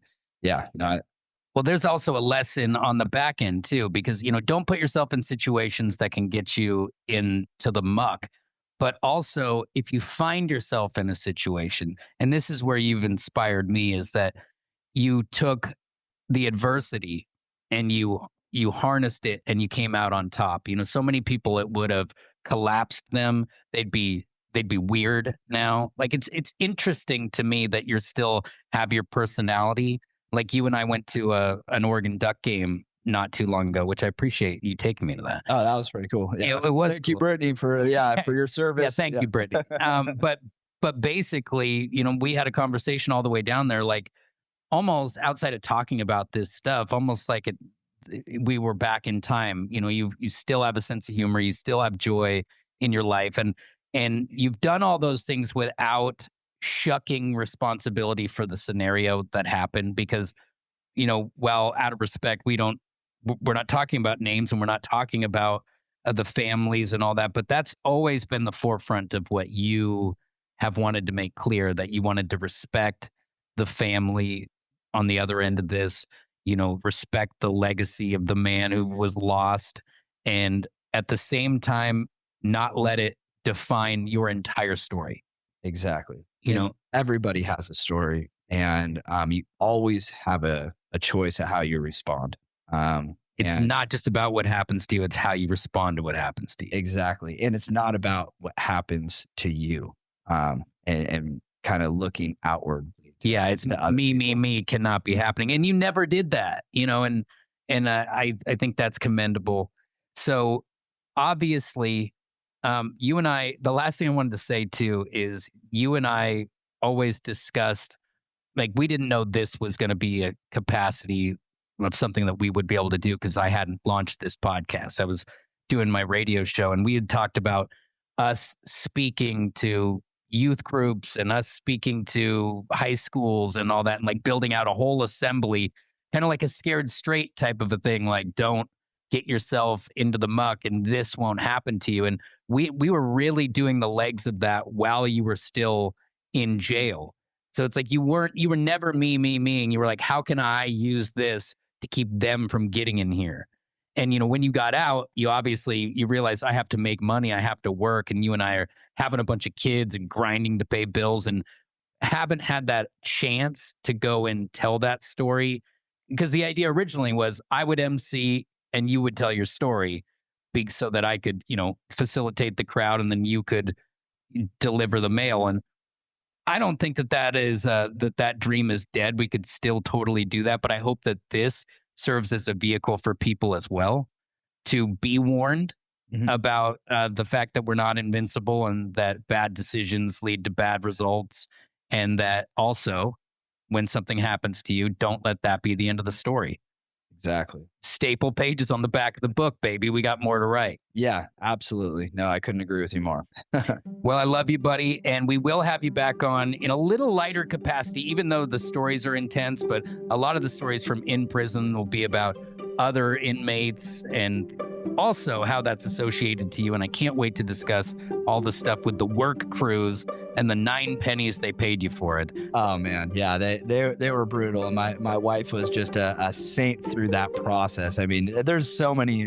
well, there's also a lesson on the back end too, because, don't put yourself in situations that can get you into the muck. But also, if you find yourself in a situation, and this is where you've inspired me, is that you took the adversity and you harnessed it and you came out on top. So many people, it would have collapsed them. They'd be weird now. Like, it's interesting to me that you still have your personality. Like, you and I went to an Oregon Duck game not too long ago, which I appreciate you taking me to that. Oh, that was pretty cool. Yeah. It was. Thank cool. you, Brittany, for your service. Yeah, thank you, Brittany. But basically, we had a conversation all the way down there, like almost outside of talking about this stuff, almost like we were back in time. You still have a sense of humor, you still have joy in your life, and you've done all those things without shucking responsibility for the scenario that happened, because well, out of respect, we're not talking about names, and we're not talking about the families and all that, but that's always been the forefront of what you have wanted to make clear, that you wanted to respect the family on the other end of this, respect the legacy of the man who was lost, and at the same time not let it define your entire story. Exactly. Everybody has a story, and you always have a choice of how you respond. It's not just about what happens to you, it's how you respond to what happens to you. Exactly. And it's not about what happens to you, and kind of looking outward. Yeah, it's me cannot be happening. And you never did that, and I think that's commendable. So obviously, you and I, the last thing I wanted to say too is you and I always discussed, like, we didn't know this was going to be a capacity of something that we would be able to do, because I hadn't launched this podcast. I was doing my radio show, and we had talked about us speaking to youth groups and us speaking to high schools and all that, and like building out a whole assembly, kind of like a Scared Straight type of a thing. Like, don't get yourself into the muck and this won't happen to you. And we were really doing the legs of that while you were still in jail. So it's like you were never me, and you were like, how can I use this to keep them from getting in here? And, when you got out, you realize, I have to make money, I have to work. And you and I are having a bunch of kids and grinding to pay bills, and haven't had that chance to go and tell that story. Because the idea originally was I would MC and you would tell your story, so that I could, facilitate the crowd, and then you could deliver the mail. And I don't think that is that dream is dead. We could still totally do that, but I hope that this serves as a vehicle for people as well to be warned about the fact that we're not invincible, and that bad decisions lead to bad results, and that also, when something happens to you, don't let that be the end of the story. Exactly. Staple pages on the back of the book, baby. We got more to write. Yeah, absolutely. No, I couldn't agree with you more. Well, I love you, buddy. And we will have you back on in a little lighter capacity, even though the stories are intense. But a lot of the stories from in prison will be about other inmates, and also how that's associated to you. And I can't wait to discuss all the stuff with the work crews and the 9 pennies they paid you for it. Oh man, yeah, they were brutal, and my wife was just a saint through that process. I mean, there's so many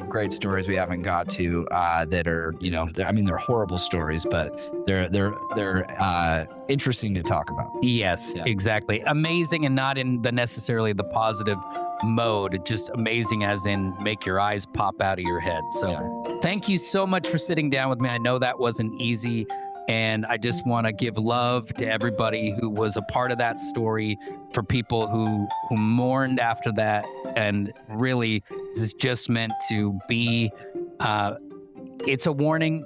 great stories we haven't got to that are, they're horrible stories, but they're interesting to talk about. Yes, yeah. Exactly. Amazing, and not in necessarily the positive mode, just amazing as in make your eyes pop out of your head. So Thank you so much for sitting down with me. I know that wasn't easy, and I just want to give love to everybody who was a part of that story, for people who mourned after that. And really, this is just meant to be it's a warning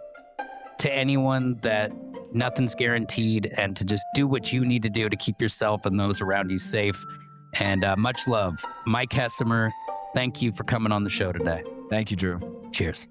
to anyone that nothing's guaranteed, and to just do what you need to do to keep yourself and those around you safe. And much love. Mike Hessemer, thank you for coming on the show today. Thank you, Drew. Cheers.